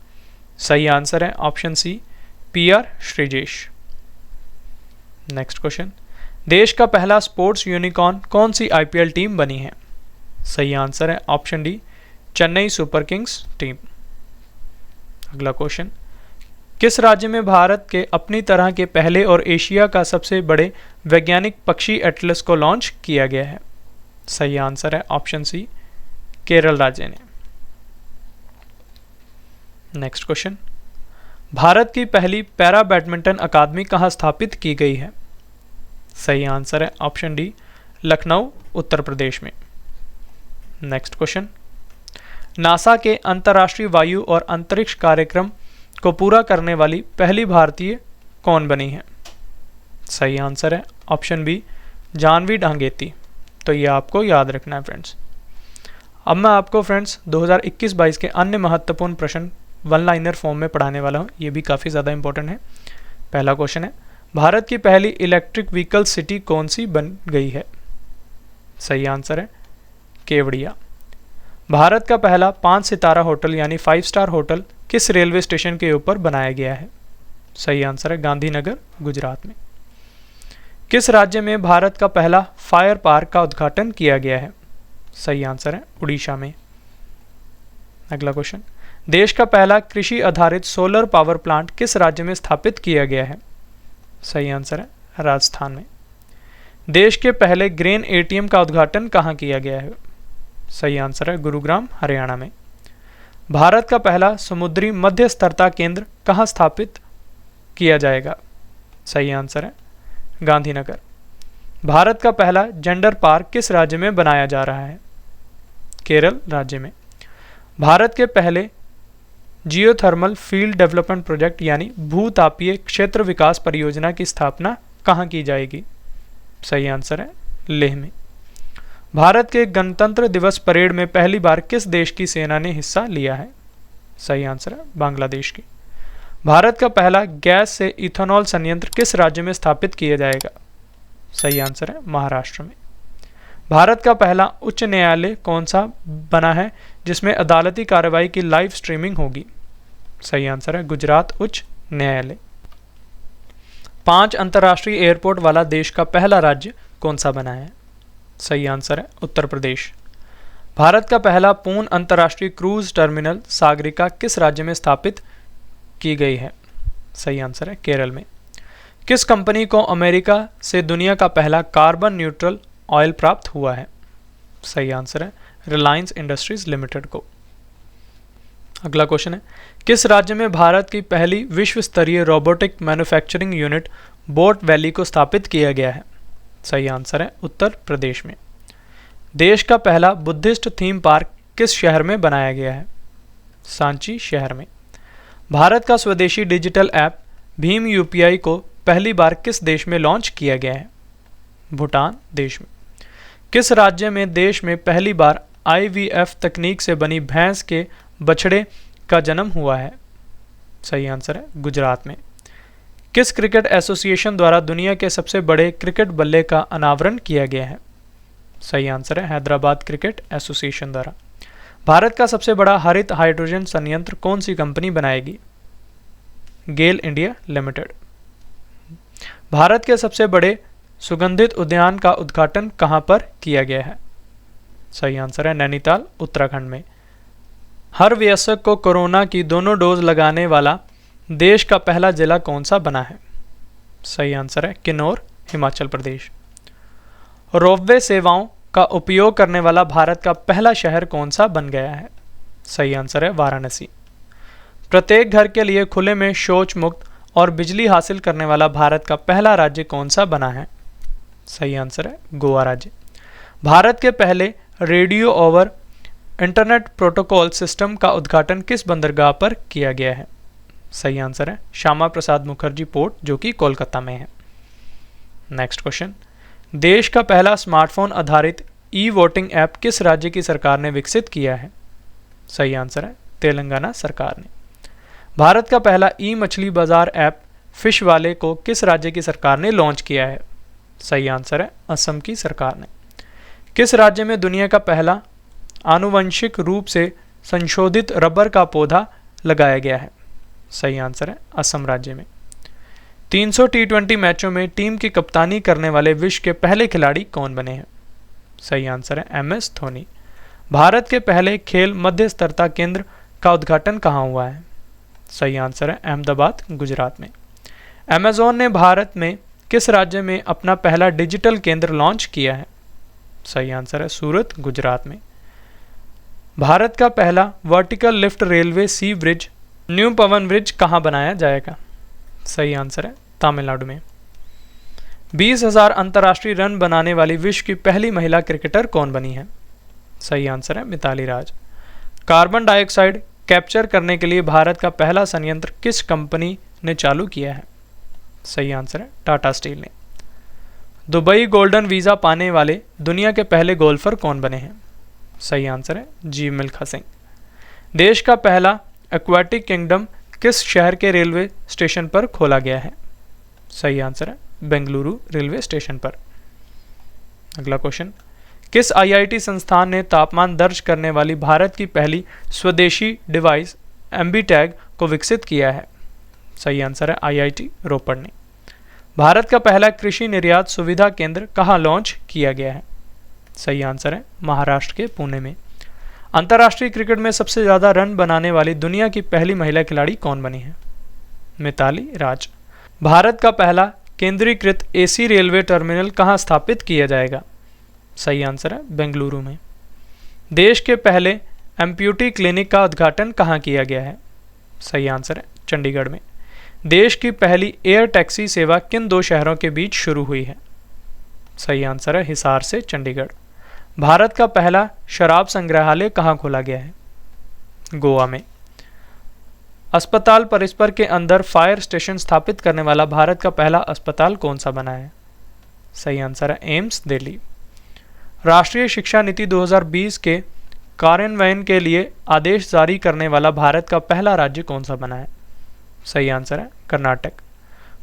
सही आंसर है option C, PR Sreejesh. Next question, देश का पहला स्पोर्ट्स यूनिकॉर्न कौन सी IPL टीम बनी है? सही आंसर है option D, Chennai super Kings team. अगला क्वेश्चन, किस राज्य में भारत के अपनी तरह के पहले और एशिया का सबसे बड़े वैज्ञानिक पक्षी एटलस को लॉन्च किया गया है? सही आंसर है ऑप्शन सी, केरल राज्य ने। नेक्स्ट क्वेश्चन, भारत की पहली पैरा बैडमिंटन अकादमी कहाँ स्थापित की गई है? सही आंसर है ऑप्शन डी, लखनऊ उत्तर प्रदेश में। नेक्स्ट क्वेश्चन, नासा के अंतर्राष्ट्रीय वायु और अंतरिक्ष कार्यक्रम को पूरा करने वाली पहली भारतीय कौन बनी है? सही आंसर है ऑप्शन बी, जानवी डांगेती। तो ये आपको याद रखना है फ्रेंड्स। अब मैं आपको फ्रेंड्स 2021-22 के अन्य महत्वपूर्ण प्रश्न वन लाइनर फॉर्म में पढ़ाने वाला हूँ। ये भी काफ़ी ज़्यादा इंपॉर्टेंट है। पहला क्वेश्चन है, भारत की पहली इलेक्ट्रिक व्हीकल सिटी कौन सी बन गई है? सही आंसर है केवड़िया। भारत का पहला 5 सितारा होटल यानी 5 स्टार होटल किस रेलवे स्टेशन के ऊपर बनाया गया है? सही आंसर है गांधीनगर गुजरात में। किस राज्य में भारत का पहला फायर पार्क का उद्घाटन किया गया है? सही आंसर है उड़ीसा में। अगला क्वेश्चन, देश का पहला कृषि आधारित सोलर पावर प्लांट किस राज्य में स्थापित किया गया है? सही आंसर है राजस्थान में। देश के पहले ग्रेन ATM का उद्घाटन कहाँ किया गया है? सही आंसर है गुरुग्राम हरियाणा में। भारत का पहला समुद्री मध्यस्थता केंद्र कहाँ स्थापित किया जाएगा? सही आंसर है गांधीनगर। भारत का पहला जेंडर पार्क किस राज्य में बनाया जा रहा है? केरल राज्य में। भारत के पहले जियोथर्मल फील्ड डेवलपमेंट प्रोजेक्ट यानी भूतापीय क्षेत्र विकास परियोजना की स्थापना कहाँ की जाएगी? सही आंसर है लेह में। भारत के गणतंत्र दिवस परेड में पहली बार किस देश की सेना ने हिस्सा लिया है? सही आंसर है बांग्लादेश की। भारत का पहला गैस से इथेनॉल संयंत्र किस राज्य में स्थापित किया जाएगा? सही आंसर है महाराष्ट्र में। भारत का पहला उच्च न्यायालय कौन सा बना है जिसमें अदालती कार्रवाई की लाइव स्ट्रीमिंग होगी? सही आंसर है गुजरात उच्च न्यायालय। 5 अंतर्राष्ट्रीय एयरपोर्ट वाला देश का पहला राज्य कौन सा बना है? सही आंसर है उत्तर प्रदेश। भारत का पहला पूर्ण अंतर्राष्ट्रीय क्रूज टर्मिनल सागरिका किस राज्य में स्थापित की गई है? सही आंसर है केरल में। किस कंपनी को अमेरिका से दुनिया का पहला कार्बन न्यूट्रल ऑयल प्राप्त हुआ है? सही आंसर है रिलायंस इंडस्ट्रीज लिमिटेड को। अगला क्वेश्चन है, किस राज्य में भारत की पहली विश्व स्तरीय robotic manufacturing unit boat valley को स्थापित किया गया है? सही आंसर है उत्तर प्रदेश में। देश का पहला बुद्धिस्ट थीम पार्क किस शहर में बनाया गया है? सांची शहर में। भारत का स्वदेशी डिजिटल ऐप भीम यूपीआई को पहली बार किस देश में लॉन्च किया गया है? भूटान देश में। किस राज्य में देश में पहली बार आईवीएफ तकनीक से बनी भैंस के बछड़े का जन्म हुआ है? सही आंसर है गुजरात में। किस क्रिकेट एसोसिएशन द्वारा दुनिया के सबसे बड़े क्रिकेट बल्ले का अनावरण किया गया है? सही आंसर है हैदराबाद क्रिकेट एसोसिएशन द्वारा। भारत का सबसे बड़ा हरित हाइड्रोजन संयंत्र कौन सी कंपनी बनाएगी? गेल इंडिया लिमिटेड। भारत के सबसे बड़े सुगंधित उद्यान का उद्घाटन कहां पर किया गया है? सही आंसर है नैनीताल उत्तराखंड में। हर वयस्क को कोरोना की दोनों डोज लगाने वाला देश का पहला जिला कौन सा बना है? सही आंसर है किन्नौर हिमाचल प्रदेश। रोपवे सेवाओं का उपयोग करने वाला भारत का पहला शहर कौन सा बन गया है? सही आंसर है वाराणसी। प्रत्येक घर के लिए खुले में शौच मुक्त और बिजली हासिल करने वाला भारत का पहला राज्य कौन सा बना है? सही आंसर है गोवा राज्य। भारत के पहले radio over internet protocol system का उद्घाटन किस बंदरगाह पर किया गया है? सही आंसर है श्यामा प्रसाद मुखर्जी पोर्ट जो कि कोलकाता में है। नेक्स्ट क्वेश्चन, देश का पहला स्मार्टफोन आधारित ई वोटिंग ऐप किस राज्य की सरकार ने विकसित किया है? सही आंसर है तेलंगाना सरकार ने। भारत का पहला ई मछली बाजार ऐप फिश वाले को किस राज्य की सरकार ने लॉन्च किया है? सही आंसर है असम की सरकार ने। किस राज्य में दुनिया का पहला आनुवंशिक रूप से संशोधित रबर का पौधा लगाया गया है? सही आंसर है असम राज्य में। 300 टी20 मैचों में टीम की कप्तानी करने वाले विश्व के पहले खिलाड़ी कौन बने हैं? सही आंसर है एमएस धोनी। भारत के पहले खेल मध्यस्थता केंद्र का उद्घाटन कहाँ हुआ है? सही आंसर है अहमदाबाद गुजरात में। अमेज़न ने भारत में किस राज्य में अपना पहला डिजिटल केंद्र लॉन्च किया है? सही आंसर है सूरत गुजरात में। भारत का पहला वर्टिकल लिफ्ट रेलवे सी ब्रिज न्यू पवन ब्रिज कहाँ बनाया जाएगा? सही आंसर है तमिलनाडु में। 20,000 अंतर्राष्ट्रीय रन बनाने वाली विश्व की पहली महिला क्रिकेटर कौन बनी है? सही आंसर है मिताली राज। कार्बन डाइऑक्साइड कैप्चर करने के लिए भारत का पहला संयंत्र किस कंपनी ने चालू किया है? सही आंसर है टाटा स्टील ने। दुबई गोल्डन वीज़ा पाने वाले दुनिया के पहले गोल्फर कौन बने हैं? सही आंसर है जी मिल्खा सिंह। देश का पहला एक्वाटिक किंगडम किस शहर के रेलवे स्टेशन पर खोला गया है? सही आंसर है बेंगलुरु रेलवे स्टेशन पर। अगला क्वेश्चन, किस आईआईटी संस्थान ने तापमान दर्ज करने वाली भारत की पहली स्वदेशी डिवाइस एम्बीटैग को विकसित किया है? सही आंसर है आईआईटी रोपड़ ने। भारत का पहला कृषि निर्यात सुविधा केंद्र कहाँ लॉन्च किया गया है? सही आंसर है महाराष्ट्र के पुणे में। अंतर्राष्ट्रीय क्रिकेट में सबसे ज़्यादा रन बनाने वाली दुनिया की पहली महिला खिलाड़ी कौन बनी है? मिताली राज। भारत का पहला केंद्रीकृत एसी रेलवे टर्मिनल कहाँ स्थापित किया जाएगा? सही आंसर है बेंगलुरु में। देश के पहले एम्प्यूटी क्लिनिक का उद्घाटन कहाँ किया गया है? सही आंसर है चंडीगढ़ में। देश की पहली एयर टैक्सी सेवा किन 2 शहरों के बीच शुरू हुई है? सही आंसर है हिसार से चंडीगढ़। भारत का पहला शराब संग्रहालय कहाँ खोला गया है? गोवा में। अस्पताल परिसर के अंदर फायर स्टेशन स्थापित करने वाला भारत का पहला अस्पताल कौन सा बना है? सही आंसर है एम्स दिल्ली। राष्ट्रीय शिक्षा नीति 2020 के कार्यान्वयन के लिए आदेश जारी करने वाला भारत का पहला राज्य कौन सा बना है? सही आंसर है कर्नाटक।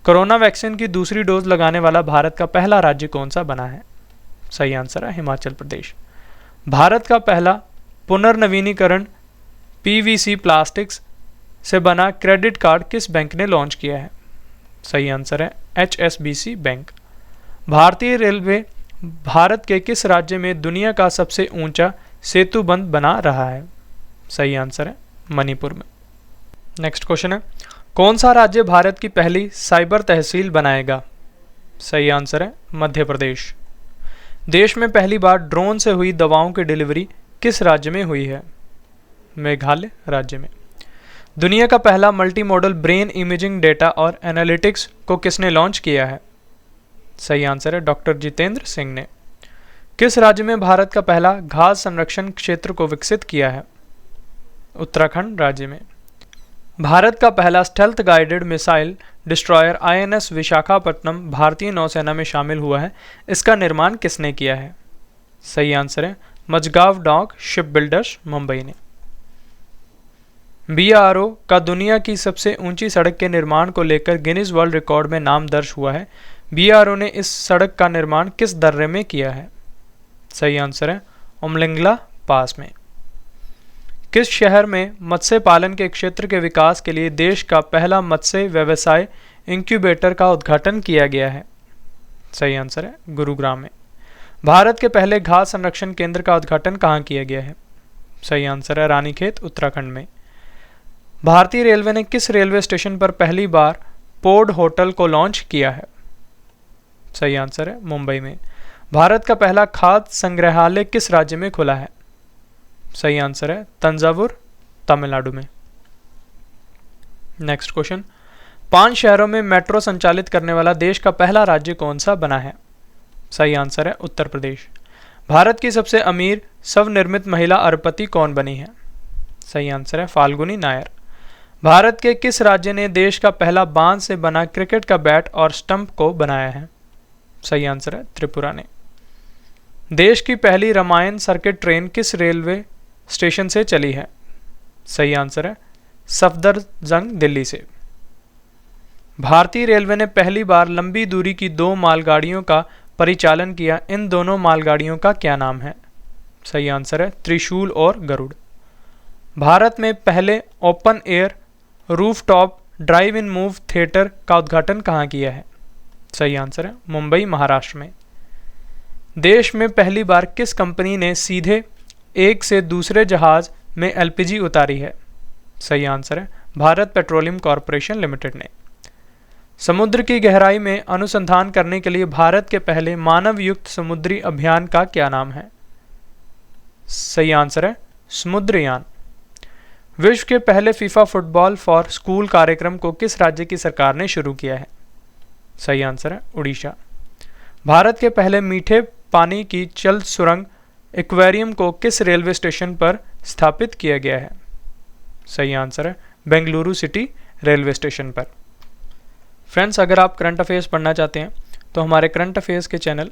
कोरोना वैक्सीन की दूसरी डोज लगाने वाला भारत का पहला राज्य कौन सा बना है? सही आंसर है हिमाचल प्रदेश। भारत का पहला पुनर्नवीनीकरण पीवीसी प्लास्टिक्स से बना क्रेडिट कार्ड किस बैंक ने लॉन्च किया है? सही आंसर है HSBC बैंक। भारतीय रेलवे भारत के किस राज्य में दुनिया का सबसे ऊंचा सेतु बंध बना रहा है? सही आंसर है मणिपुर में। नेक्स्ट क्वेश्चन है, कौन सा राज्य भारत की पहली साइबर तहसील बनाएगा? सही आंसर है मध्य प्रदेश। देश में पहली बार ड्रोन से हुई दवाओं की डिलीवरी किस राज्य में हुई है? मेघालय राज्य में। दुनिया का पहला multi modal brain imaging data और एनालिटिक्स को किसने लॉन्च किया है? सही आंसर है डॉक्टर जितेंद्र सिंह ने। किस राज्य में भारत का पहला घास संरक्षण क्षेत्र को विकसित किया है? उत्तराखंड राज्य में। भारत का पहला stealth guided missile destroyer INS Visakhapatnam भारतीय नौसेना में शामिल हुआ है। इसका निर्माण किसने किया है? सही आंसर है Mazagon dock ship builders Mumbai ने। BRO का दुनिया की सबसे ऊंची सड़क के निर्माण को लेकर गिनीज वर्ल्ड रिकॉर्ड में नाम दर्ज हुआ है। BRO ने इस सड़क का निर्माण किस दर्रे में किया है? सही आंसर है उमलिंगला पास में। किस शहर में मत्स्य पालन के क्षेत्र के विकास के लिए देश का पहला मत्स्य व्यवसाय इंक्यूबेटर का उद्घाटन किया गया है? सही आंसर है गुरुग्राम में। भारत के पहले घास संरक्षण केंद्र का उद्घाटन कहाँ किया गया है? सही आंसर है रानीखेत उत्तराखंड में। भारतीय रेलवे ने किस रेलवे स्टेशन पर पहली बार पोर्ट होटल को लॉन्च किया है? सही आंसर है मुंबई में। भारत का पहला खाद्य संग्रहालय किस राज्य में खुला है? सही आंसर है तंजावुर तमिलनाडु में। नेक्स्ट क्वेश्चन, 5 शहरों में मेट्रो संचालित करने वाला देश का पहला राज्य कौन सा बना है? सही आंसर है उत्तर प्रदेश। भारत की सबसे अमीर स्वनिर्मित महिला अरबपति कौन बनी है? सही आंसर है फाल्गुनी नायर। भारत के किस राज्य ने देश का पहला बांस से बना क्रिकेट का बैट और स्टंप को बनाया है? सही आंसर है त्रिपुरा ने। देश की पहली रामायण सर्किट ट्रेन किस रेलवे स्टेशन से चली है? सही आंसर है सफदरजंग दिल्ली से। भारतीय रेलवे ने पहली बार लंबी दूरी की 2 मालगाड़ियों का परिचालन किया। इन दोनों मालगाड़ियों का क्या नाम है? सही आंसर है त्रिशूल और गरुड़। भारत में पहले ओपन एयर रूफटॉप ड्राइव इन मूव थिएटर का उद्घाटन कहाँ किया है? सही आंसर है मुंबई महाराष्ट्र में। देश में पहली बार किस कंपनी ने सीधे एक से दूसरे जहाज में LPG उतारी है? सही आंसर है भारत पेट्रोलियम कॉरपोरेशन लिमिटेड ने। समुद्र की गहराई में अनुसंधान करने के लिए भारत के पहले मानव युक्त समुद्री अभियान का क्या नाम है? सही आंसर है समुद्रयान। विश्व के पहले फीफा फुटबॉल फॉर स्कूल कार्यक्रम को किस राज्य की सरकार ने शुरू किया है? सही आंसर है उड़ीसा। भारत के पहले मीठे पानी की जल सुरंग एक्वेरियम को किस रेलवे स्टेशन पर स्थापित किया गया है? सही आंसर है बेंगलुरु सिटी रेलवे स्टेशन पर। फ्रेंड्स, अगर आप करंट अफेयर्स पढ़ना चाहते हैं तो हमारे करंट अफेयर्स के channel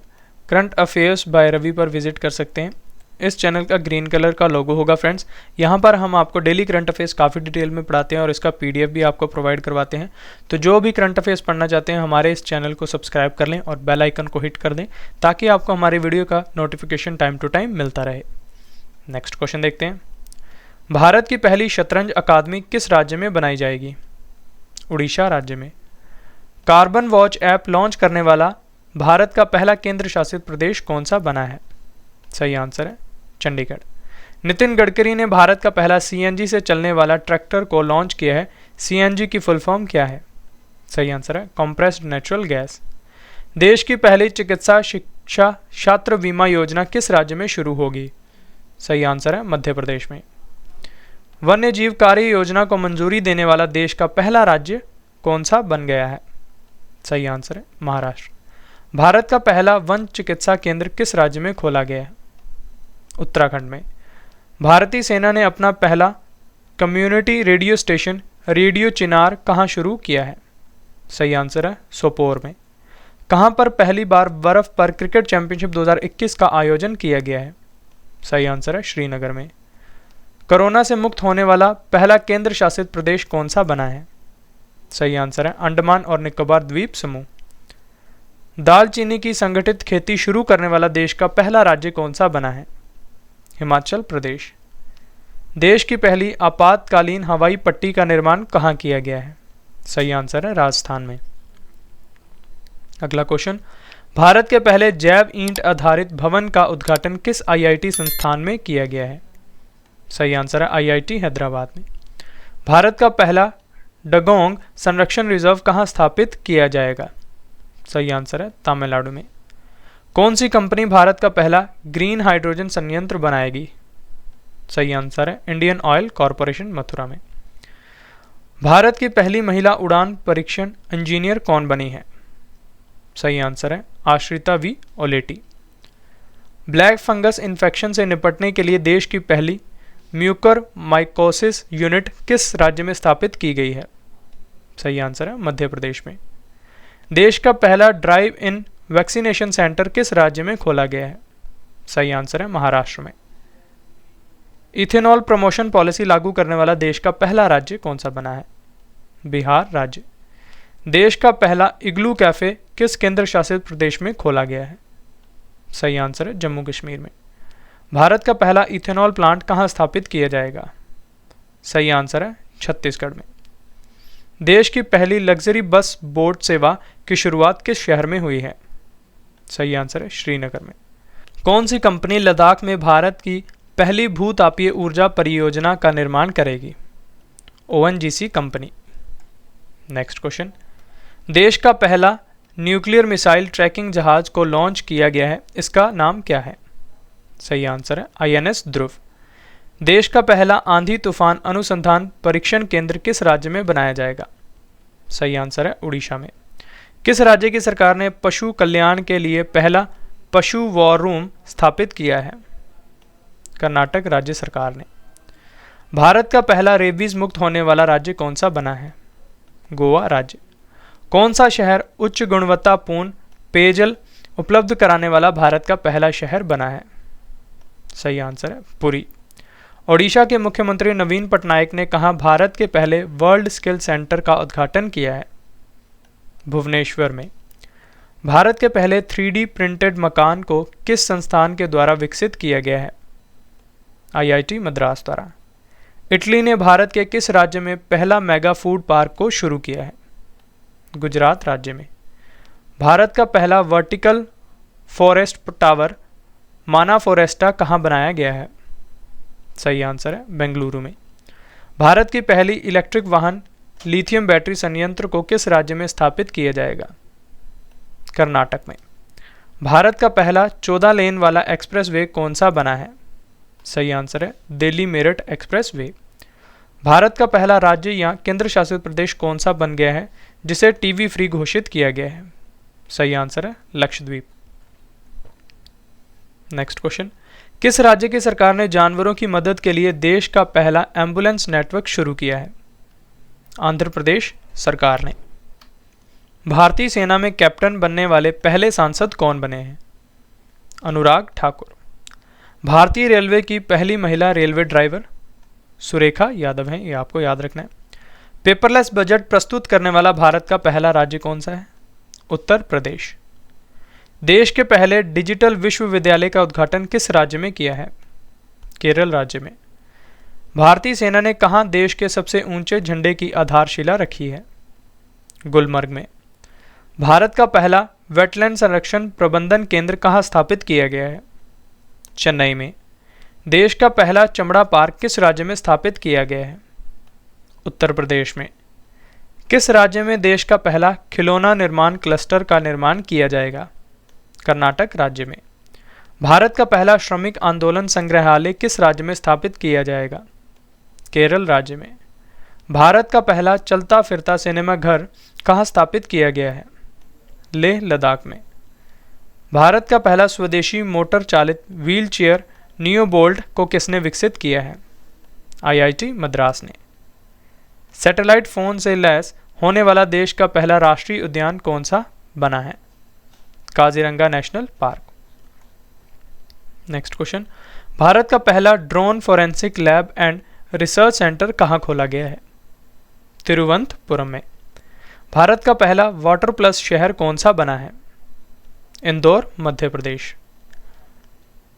current affairs by Ravi पर विजिट कर सकते हैं। इस चैनल का ग्रीन कलर का लोगो होगा फ्रेंड्स। यहाँ पर हम आपको डेली करंट अफेयर्स काफ़ी डिटेल में पढ़ाते हैं और इसका PDF भी आपको प्रोवाइड करवाते हैं। तो जो भी करंट अफेयर्स पढ़ना चाहते हैं हमारे इस चैनल को सब्सक्राइब कर लें और बेल आइकन को हिट कर दें ताकि आपको हमारी वीडियो का नोटिफिकेशन टाइम टू टाइम मिलता रहे। नेक्स्ट क्वेश्चन देखते हैं। भारत की पहली शतरंज अकादमी किस राज्य में बनाई जाएगी? उड़ीसा राज्य में। कार्बन वॉच ऐप लॉन्च करने वाला भारत का पहला केंद्र शासित प्रदेश कौन सा बना है? सही आंसर है चंडीगढ़। नितिन गडकरी ने भारत का पहला CNG से चलने वाला ट्रैक्टर को लॉन्च किया है। CNG की फुल फॉर्म क्या है? सही आंसर है कंप्रेस्ड नेचुरल गैस। देश की पहली चिकित्सा शिक्षा छात्र बीमा योजना किस राज्य में शुरू होगी? सही आंसर है मध्य प्रदेश में। वन्य जीव कार्य योजना को मंजूरी देने वाला देश का पहला राज्य कौन सा बन गया है? सही आंसर है महाराष्ट्र। भारत का पहला वन चिकित्सा केंद्र किस राज्य में खोला गया है? उत्तराखंड में। भारतीय सेना ने अपना पहला कम्युनिटी रेडियो स्टेशन रेडियो चिनार कहाँ शुरू किया है? सही आंसर है सोपोर में। कहाँ पर पहली बार बर्फ पर क्रिकेट चैंपियनशिप 2021 का आयोजन किया गया है? सही आंसर है श्रीनगर में। कोरोना से मुक्त होने वाला पहला केंद्र शासित प्रदेश कौन सा बना है? सही आंसर है अंडमान और निकोबार द्वीप समूह। दालचीनी की संगठित खेती शुरू करने वाला देश का पहला राज्य कौन सा बना है? हिमाचल प्रदेश। देश की पहली आपातकालीन हवाई पट्टी का निर्माण कहाँ किया गया है? सही आंसर है राजस्थान में। अगला क्वेश्चन, भारत के पहले जैव ईंट आधारित भवन का उद्घाटन किस आईआईटी संस्थान में किया गया है? सही आंसर है आईआईटी हैदराबाद में। भारत का पहला डगोंग संरक्षण रिजर्व कहाँ स्थापित किया जाएगा? सही आंसर है तमिलनाडु में। कौन सी कंपनी भारत का पहला ग्रीन हाइड्रोजन संयंत्र बनाएगी? सही आंसर है इंडियन ऑयल कॉरपोरेशन मथुरा में। भारत की पहली महिला उड़ान परीक्षण इंजीनियर कौन बनी है? सही आंसर है आश्रिता वी ओलेटी। ब्लैक फंगस इन्फेक्शन से निपटने के लिए देश की पहली म्यूकर माइकोसिस यूनिट किस राज्य में स्थापित की गई है? सही आंसर है मध्य प्रदेश में। देश का पहला ड्राइव इन वैक्सीनेशन सेंटर किस राज्य में खोला गया है? सही आंसर है महाराष्ट्र में। इथेनॉल प्रमोशन पॉलिसी लागू करने वाला देश का पहला राज्य कौन सा बना है? बिहार राज्य। देश का पहला इग्लू कैफे किस केंद्र शासित प्रदेश में खोला गया है? सही आंसर है जम्मू कश्मीर में। भारत का पहला इथेनॉल प्लांट कहाँ स्थापित किया जाएगा? सही आंसर है छत्तीसगढ़ में। देश की पहली लग्जरी बस बोट सेवा की शुरुआत किस शहर में हुई है? सही आंसर है श्रीनगर में। कौन सी कंपनी लद्दाख में भारत की पहली भूतापीय ऊर्जा परियोजना का निर्माण करेगी? ONGC company. नेक्स्ट क्वेश्चन, देश का पहला न्यूक्लियर मिसाइल ट्रैकिंग जहाज को लॉन्च किया गया है, इसका नाम क्या है? सही आंसर है आईएनएस ध्रुव। देश का पहला आंधी तूफान अनुसंधान परीक्षण केंद्र किस राज्य में बनाया जाएगा? सही आंसर है उड़ीसा में। किस राज्य की सरकार ने पशु कल्याण के लिए पहला पशु वॉर रूम स्थापित किया है? कर्नाटक राज्य सरकार ने। भारत का पहला रेबीज मुक्त होने वाला राज्य कौन सा बना है? गोवा राज्य। कौन सा शहर उच्च गुणवत्तापूर्ण पेयजल उपलब्ध कराने वाला भारत का पहला शहर बना है? सही आंसर है पुरी। ओडिशा के मुख्यमंत्री नवीन पटनायक ने कहा भारत के पहले वर्ल्ड स्किल सेंटर का उद्घाटन किया है? भुवनेश्वर में। भारत के पहले 3D प्रिंटेड मकान को किस संस्थान के द्वारा विकसित किया गया है? आईआईटी मद्रास द्वारा। इटली ने भारत के किस राज्य में पहला मेगा फूड पार्क को शुरू किया है? गुजरात राज्य में। भारत का पहला वर्टिकल फॉरेस्ट टावर माना फॉरेस्टा कहाँ बनाया गया है? सही आंसर है बेंगलुरु में। भारत की पहली इलेक्ट्रिक वाहन लिथियम बैटरी संयंत्र को किस राज्य में स्थापित किया जाएगा? कर्नाटक में। भारत का पहला 14 लेन वाला एक्सप्रेस वे कौन सा बना है? सही आंसर है दिल्ली मेरठ एक्सप्रेस वे। भारत का पहला राज्य या केंद्र शासित प्रदेश कौन सा बन गया है जिसे टीवी फ्री घोषित किया गया है? सही आंसर है लक्षद्वीप। नेक्स्ट क्वेश्चन, किस राज्य की सरकार ने जानवरों की मदद के लिए देश का पहला एम्बुलेंस नेटवर्क शुरू किया है? आंध्र प्रदेश सरकार ने। भारतीय सेना में कैप्टन बनने वाले पहले सांसद कौन बने हैं? अनुराग ठाकुर। भारतीय रेलवे की पहली महिला रेलवे ड्राइवर सुरेखा यादव हैं, ये आपको याद रखना है। पेपरलेस बजट प्रस्तुत करने वाला भारत का पहला राज्य कौन सा है? उत्तर प्रदेश। देश के पहले डिजिटल विश्वविद्यालय का उद्घाटन किस राज्य में किया है? केरल राज्य में। भारतीय सेना ने कहां देश के सबसे ऊंचे झंडे की आधारशिला रखी है? गुलमर्ग में। भारत का पहला वेटलैंड संरक्षण प्रबंधन केंद्र कहां स्थापित किया गया है? चेन्नई में। देश का पहला चमड़ा पार्क किस राज्य में स्थापित किया गया है? उत्तर प्रदेश में। किस राज्य में देश का पहला खिलौना निर्माण क्लस्टर का निर्माण किया जाएगा? कर्नाटक राज्य में। भारत का पहला श्रमिक आंदोलन संग्रहालय किस राज्य में स्थापित किया जाएगा? केरल राज्य में। भारत का पहला चलता फिरता सिनेमा घर कहाँ स्थापित किया गया है? लेह लद्दाख में। भारत का पहला स्वदेशी मोटर चालित व्हील चेयर नियोबोल्ट को किसने विकसित किया है? आईआईटी मद्रास ने। सैटेलाइट फोन से लैस होने वाला देश का पहला राष्ट्रीय उद्यान कौन सा बना है? Kaziranga national park. Next question, Bharat का पहला drone forensic lab and research centre कहाँ खोला गया है? तिरुवनंतपुरम में। भारत का पहला वाटर प्लस शहर कौन सा बना है? इंदौर, मध्य प्रदेश।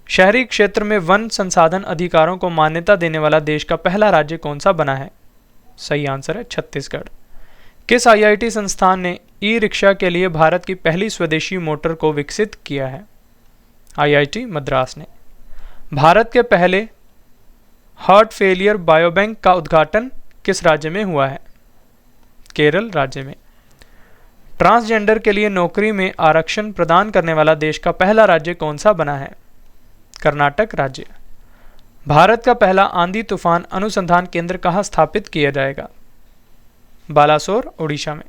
शहरी क्षेत्र में वन संसाधन अधिकारों को मान्यता देने वाला देश का पहला राज्य कौन सा बना है? सही आंसर है छत्तीसगढ़। किस आईआईटी संस्थान ने ई रिक्शा के लिए भारत की पहली स्वदेशी मोटर को विकसित किया है? आईआईटी मद्रास ने। भारत के पहले हार्ट फेलियर बायोबैंक का उद्घाटन किस राज्य में हुआ है? केरल राज्य में। ट्रांसजेंडर के लिए नौकरी में आरक्षण प्रदान करने वाला देश का पहला राज्य कौन सा बना है? कर्नाटक राज्य। भारत का पहला आंधी तूफान अनुसंधान केंद्र कहाँ स्थापित किया जाएगा? बालासोर, उड़ीसा में।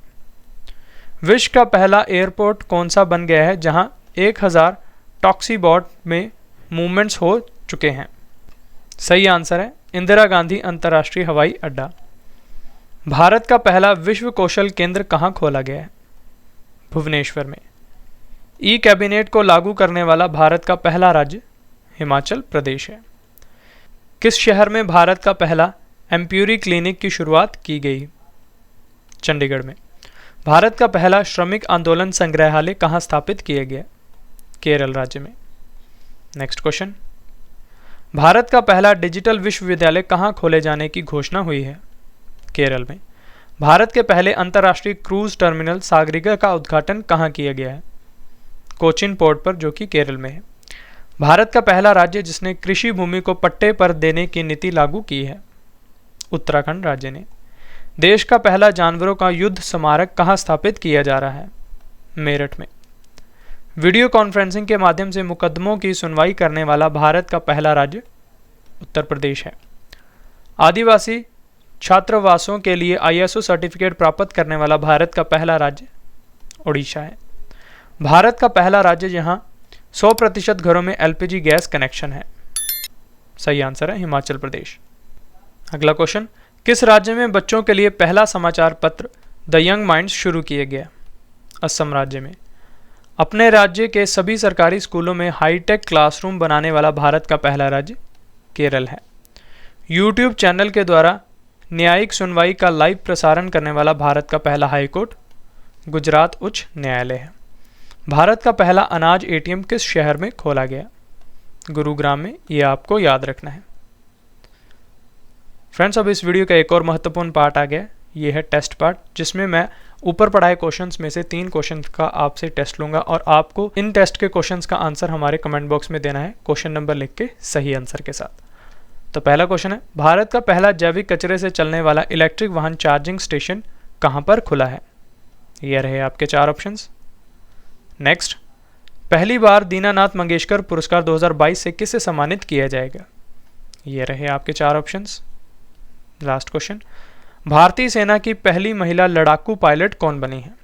विश्व का पहला एयरपोर्ट कौन सा बन गया है जहां 1000 टॉक्सीबॉट में मूवमेंट्स हो चुके हैं? सही आंसर है इंदिरा गांधी अंतर्राष्ट्रीय हवाई अड्डा। भारत का पहला विश्व कौशल केंद्र कहाँ खोला गया है? भुवनेश्वर में। ई कैबिनेट को लागू करने वाला भारत का पहला राज्य हिमाचल प्रदेश है। किस शहर में भारत का पहला एम्प्यूरी क्लिनिक की शुरुआत की गई? चंडीगढ़ में। भारत का पहला श्रमिक आंदोलन संग्रहालय कहाँ स्थापित किया गया? केरल राज्य में। Next question. भारत का पहला डिजिटल विश्वविद्यालय कहाँ खोले जाने की घोषणा हुई है? केरल में। भारत के पहले अंतर्राष्ट्रीय क्रूज टर्मिनल सागरिका का उद्घाटन कहाँ किया गया है? कोचिन पोर्ट पर, जो कि केरल में है। भारत का पहला राज्य जिसने कृषि भूमि को पट्टे पर देने की नीति लागू की है? उत्तराखंड राज्य ने। देश का पहला जानवरों का युद्ध स्मारक कहाँ स्थापित किया जा रहा है? मेरठ में। वीडियो कॉन्फ्रेंसिंग के माध्यम से मुकदमों की सुनवाई करने वाला भारत का पहला राज्य उत्तर प्रदेश है। आदिवासी छात्रावासों के लिए ISO सर्टिफिकेट प्राप्त करने वाला भारत का पहला राज्य उड़ीसा है। भारत का पहला राज्य जहां 100% घरों में LPG गैस कनेक्शन है? सही आंसर है हिमाचल प्रदेश। अगला क्वेश्चन। किस राज्य में बच्चों के लिए पहला समाचार पत्र द यंग माइंड्स शुरू किया गया? असम राज्य में। अपने राज्य के सभी सरकारी स्कूलों में हाईटेक क्लासरूम बनाने वाला भारत का पहला राज्य केरल है। YouTube चैनल के द्वारा न्यायिक सुनवाई का लाइव प्रसारण करने वाला भारत का पहला हाईकोर्ट गुजरात उच्च न्यायालय है। भारत का पहला अनाज ATM किस शहर में खोला गया? गुरुग्राम में। यह आपको याद रखना है। फ्रेंड्स, अब इस वीडियो का एक और महत्वपूर्ण पार्ट आ गया। ये है टेस्ट पार्ट, जिसमें मैं ऊपर पढ़ाए क्वेश्चंस में से 3 क्वेश्चंस का आपसे टेस्ट लूंगा और आपको इन टेस्ट के क्वेश्चंस का आंसर हमारे कमेंट बॉक्स में देना है, क्वेश्चन नंबर लिख के सही आंसर के साथ। तो पहला क्वेश्चन है, भारत का पहला जैविक कचरे से चलने वाला इलेक्ट्रिक वाहन चार्जिंग स्टेशन कहाँ पर खुला है? ये रहे आपके 4 ऑप्शंस। नेक्स्ट, पहली बार दीनानाथ मंगेशकर पुरस्कार 2022 से किसे सम्मानित किया जाएगा? ये रहे आपके 4 ऑप्शंस। लास्ट क्वेश्चन, भारतीय सेना की पहली महिला लड़ाकू पायलट कौन बनी है?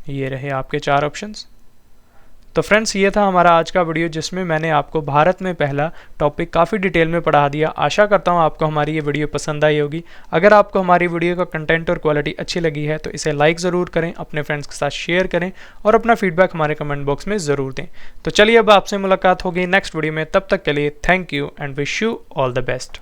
ये रहे आपके 4 ऑप्शंस। तो फ्रेंड्स, ये था हमारा आज का वीडियो, जिसमें मैंने आपको भारत में पहला टॉपिक काफ़ी डिटेल में पढ़ा दिया। आशा करता हूँ आपको हमारी ये वीडियो पसंद आई होगी। अगर आपको हमारी वीडियो का कंटेंट और क्वालिटी अच्छी लगी है तो इसे लाइक ज़रूर करें, अपने फ्रेंड्स के साथ शेयर करें और अपना फीडबैक हमारे कमेंट बॉक्स में ज़रूर दें। तो चलिए, अब आपसे मुलाकात होगी नेक्स्ट वीडियो में। तब तक के लिए thank you and wish you all the best.